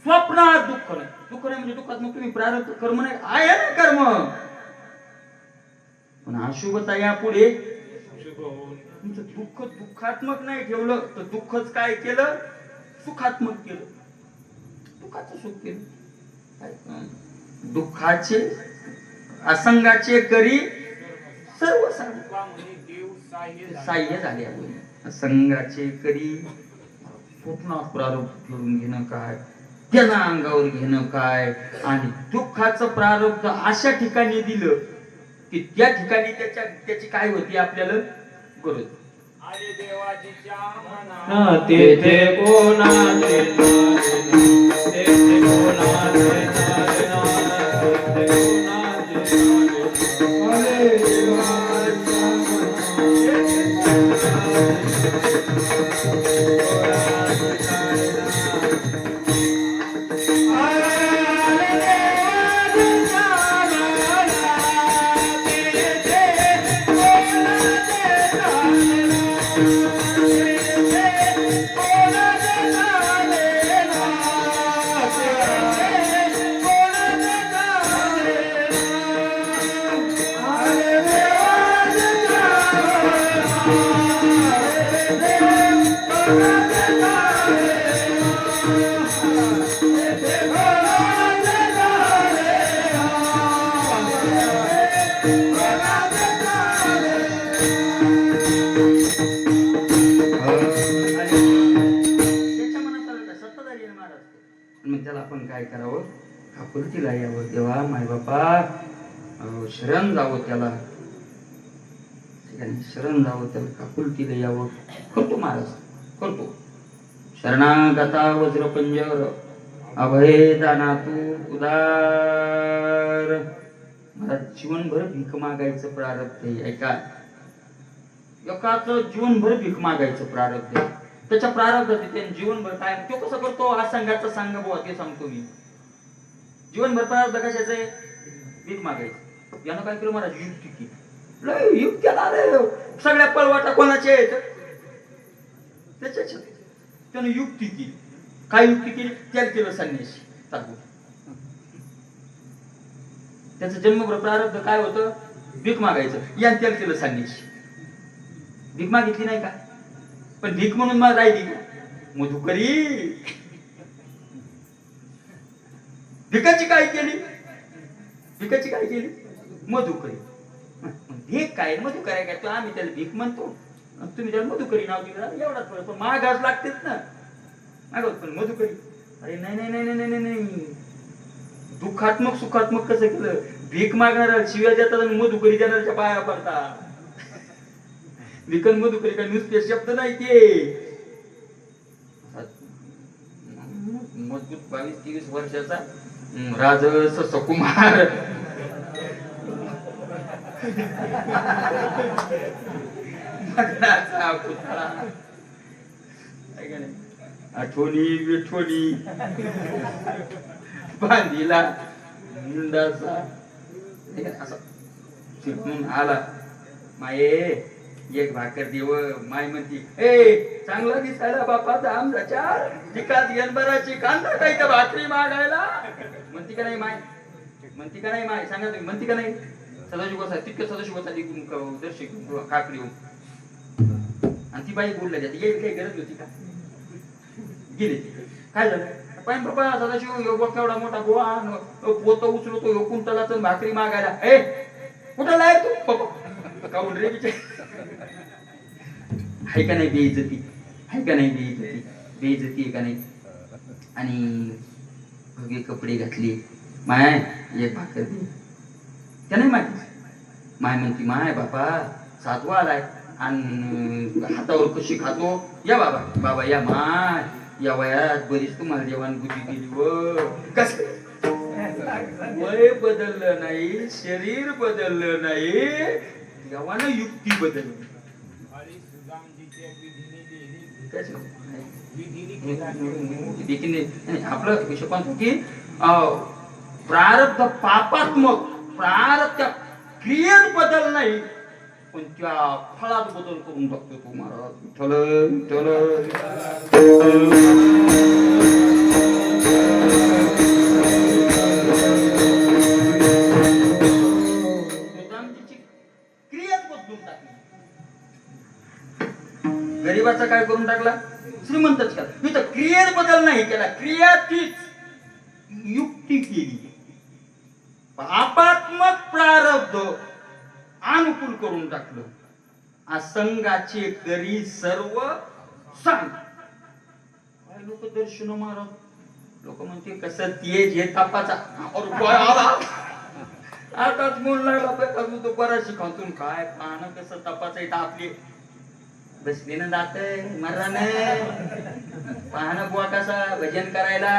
स्वप्नात. दुःख नाही, दुःख नाही म्हणजे दुःखात मग तुम्ही प्रारब्ध कर्म नाही आहे ना कर्म, पण अशुभता यापुढे तुमचं दुःख दुःखात्मक नाही ठेवलं तर दुःखच काय केलं? सुखात्मक केलं. दुःखाचं सुख केलं. दुःखाचे असंगाचे करी सर्व साह्य झाले. संघाचे करी स्वप्नात प्रारब्ध करून घेणं काय, त्यांना अंगावर घेणं काय, आणि दुःखाचं प्रारब्ध अशा ठिकाणी दिलं की त्या ठिकाणी त्याची काय होती आपल्याला गरज. तेथे कोणाचे तेथे कोणाचे मग त्याला आपण काय करावं? आपुलकीला यावं. देवा माय बापा शरण जावं, त्याला शरण जावं, त्याला आपुलकीला यावं. करतो महाराज, करतो. शरणागता वज्रपंजर अभय दाना तू उदार. मला जीवनभर भीक मागायचं प्रारब्ध आहे. ऐका, एकाच जीवनभर भीक मागायचं प्रारब्ध आहे. त्याच्या प्रारब्धात त्याने जीवनभर काय तो कसं करतो हा संघाचा सांग बुवा ते सांगतो मी. जीवनभर प्रारब्ध कशाचं आहे? भीक मागायचं. यानं काय केलं महाराज? युक्ती केली. लय युक्त्याला रे सगळ्या पळवाटा कोणाचे आहेत? त्याच्याच. त्यानं युक्ती केली. काय युक्ती केली? त्याला केलं संन्यासी ताकू. त्याचं जन्मभर प्रारब्ध काय होतं? भीक मागायचं. याने त्याला केलं संन्यासी. भीक मागितली नाही का? पण भीक म्हणून मला राहिली मधुकरी. भिकाची काय केली? भिकाची काय केली? मधुकरी. भीक काय मधुकरी काय? तो आम्ही त्याला भीक म्हणतो, तुम्ही त्याला मधुकरी नाव दिलं. एवढाच फरक. पण मागास लागतेच ना. मागवत पण मधुकरी. अरे नाही नाही नाही नाही नाही नाही. दुःखात्मक सुखात्मक कसं केलं? भीक मागणाऱ्या शिव्या देतात आणि मधुकरी देणाऱ्याच्या पाया पडतात. विकन मधुकरी काय नुसते शब्द नाही ते. मजबूत 22-23 वर्षाचा राजस सकुमार मगनाचा पुतळा. आठवणी विठवणी बांधीला निंदाचा असा चिरमून आला. माये एक भाकर देव. माय म्हणती ए चांगला दिसायला बापा आमचा चार तिकात यनभराची कांदा काही का भाकरी मागायला. म्हणती का नाही माय? म्हणती का नाही माय? सांगा तुम्ही. म्हणती का नाही? सदाशिव तितकं सदाशिवासाठी दर्शक काकडी हो. आणि ती बाई बोलल्या जाते येईल काही गरज होती का? गेली ती. काय झालं? पण बाबा सदाशिव योग केवढा मोठा गोवा पोत उचलतो ह्यो कुंटलाच भाकरी मागायला. ए कुठं लाय तू काऊन रे विचार. आहे का नाही बेइज्जती? आहे का नाही बेइज्जती? बेइज्जती आहे का नाही? आणि भगवे कपडे घातले. माय एक भाकर दे. त्या नाही माहिती. माय म्हणती माय बापा 7वा आलाय आणि हातावर कशी खातो. या बाबा बाबा या माय या वयात बरीच तुम्हाला जेवण बुद्धी दिली व कस वय बदललं नाही, शरीर बदललं नाही, देवानं युक्ती बदलली. आपलं विषय कोणतं की प्रारब्ध पापात्मक प्रारब्ध क्रियेत बदल नाही पण त्या फळात बदल करून टाकतो तो महाराज. विठ्ठल क्रियाच बदलून टाकली. गरीबाचा काय करून टाकला? श्रीमंतच केला. इथं क्रियेत बदल नाही केला, क्रिया तीच युक्ती केली. पापात्मक प्रारब्ध अनुकूल करून टाकलं. असंगाचे करी सर्व सांग. लोक दर्शन महाराज लोक म्हणते कसं तेज हे तापाचा आताच म्हणून लागला पाहिजे तो बराचशी खातून काय पाहणं कसं तापाचं आहे. आपली बसली ना जात मरण पाहणं बुवा कसा भजन करायला.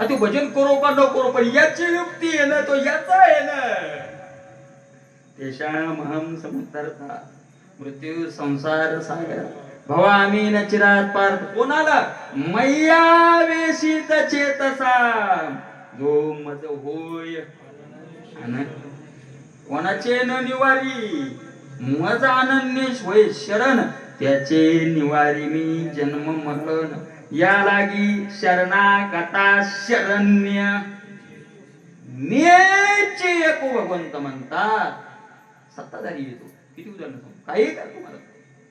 तू भजन करो का न करो पण याची युक्ती आहे ना तो याचा आहे ना. तेषामहं समुद्धर्ता मृत्यू संसार सागर भवामी न चिरात पार्थ. कोणाला? मय्यावेशित चेतसा जो मज होय. कोणाचे न निवारी मज अनन्येश होय शरण त्याचे निवारी मी जन्म मरण. या लागी शरणागता शरण्य नेचे एक भगवंत म्हणतात. सत्ताधारी येतो किती उदाहरण काही करा तुम्हाला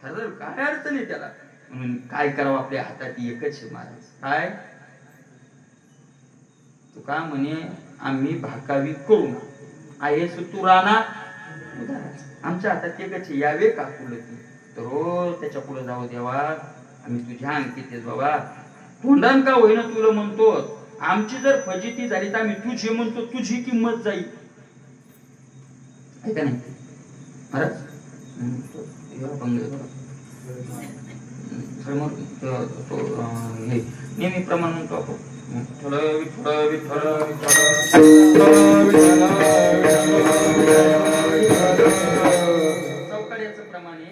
ठरलं काय अडचण आहे त्याला. म्हणून काय करावं आपल्या हातात एकच आहे महाराज. काय तू का म्हणे आम्ही भाकावी करू ना आहे तू राणा आमच्या हातात एकच आहे. यावे का पुढे तर रोज त्याच्या पुढे जाऊ देवा आम्ही तुझ्या अंकित बाबा. तोंडान का होईना तुला म्हणतो. आमची जर फजिती झाली तर आम्ही तुझी म्हणतो तुझी किंमत जाईल. आहे का नाही महाराज? नेहमी प्रमाण म्हणतो आपण विठ्ठल विठ्ठल विठ्ठल विठ्ठल चौकड्याचं प्रमाणे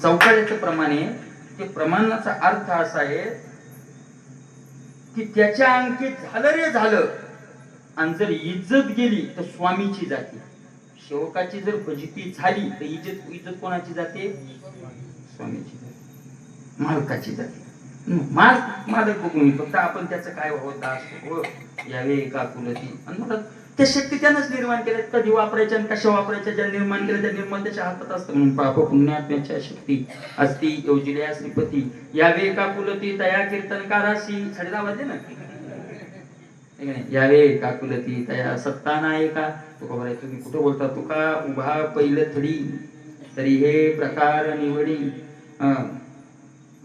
चौकड्याचं प्रमाणे ते प्रमाणाचा अर्थ असा आहे की त्याच्या अंकित झालं रे झालं, आणि जर इज्जत गेली तर स्वामीची जाते. सेवकाची जर फजिती झाली तर इज्जत कोणाची जाते? स्वामीची जाते, मालकाची जाते. मालक बघून फक्त आपण त्याचं काय व्हावं दास यावे का कुलती. आणि मला त्या शक्ती त्यानंच निर्माण केल्या, कधी वापरायच्या आणि कशा वापरायच्या, ज्या निर्माण केल्या त्या निर्माण त्याच्या हातात असतं. म्हणून पाप पुण्यात्म्याच्या शक्ती असती योजिल्या श्रीपती यावे का कुलती तया कीर्तनकाराशी. साडेदहा वाजले ना, यावे का कुलती तया सत्ता नाही का. तुका बरं तुम्ही कुठं बोलता? तुका उभा पहिलं थडी तरी हे प्रकार निवडी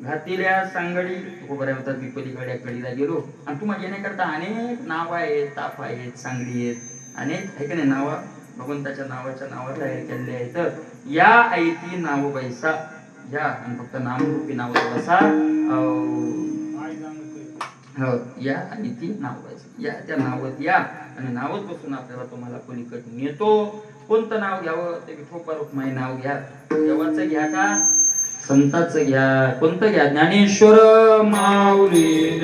घातिल्या सांगडी. तुका बऱ्या होतात मी पलीकडे कडीला गेलो. आणि तुम्हाला येण्याकरता अनेक नाव आहेत, ताप आहेत, सांगडी आहेत, अनेक आहे का नाही नावा भगवंताच्या नावाच्या नावा तयार केलेले आहेत. या ऐती नाव बैसा या आणि फक्त नामरूपी नाव बसा. हो या आणि ती नाव या त्या नावात या आणि नावत बसून आपल्याला तुम्हाला पलीकडून येतो. कोणतं नाव घ्यावं ते विठोबा रुक्माई नाव घ्या. देवाचं घ्या का संताचं घ्या? कोणतं घ्या? ज्ञानेश्वर माऊली.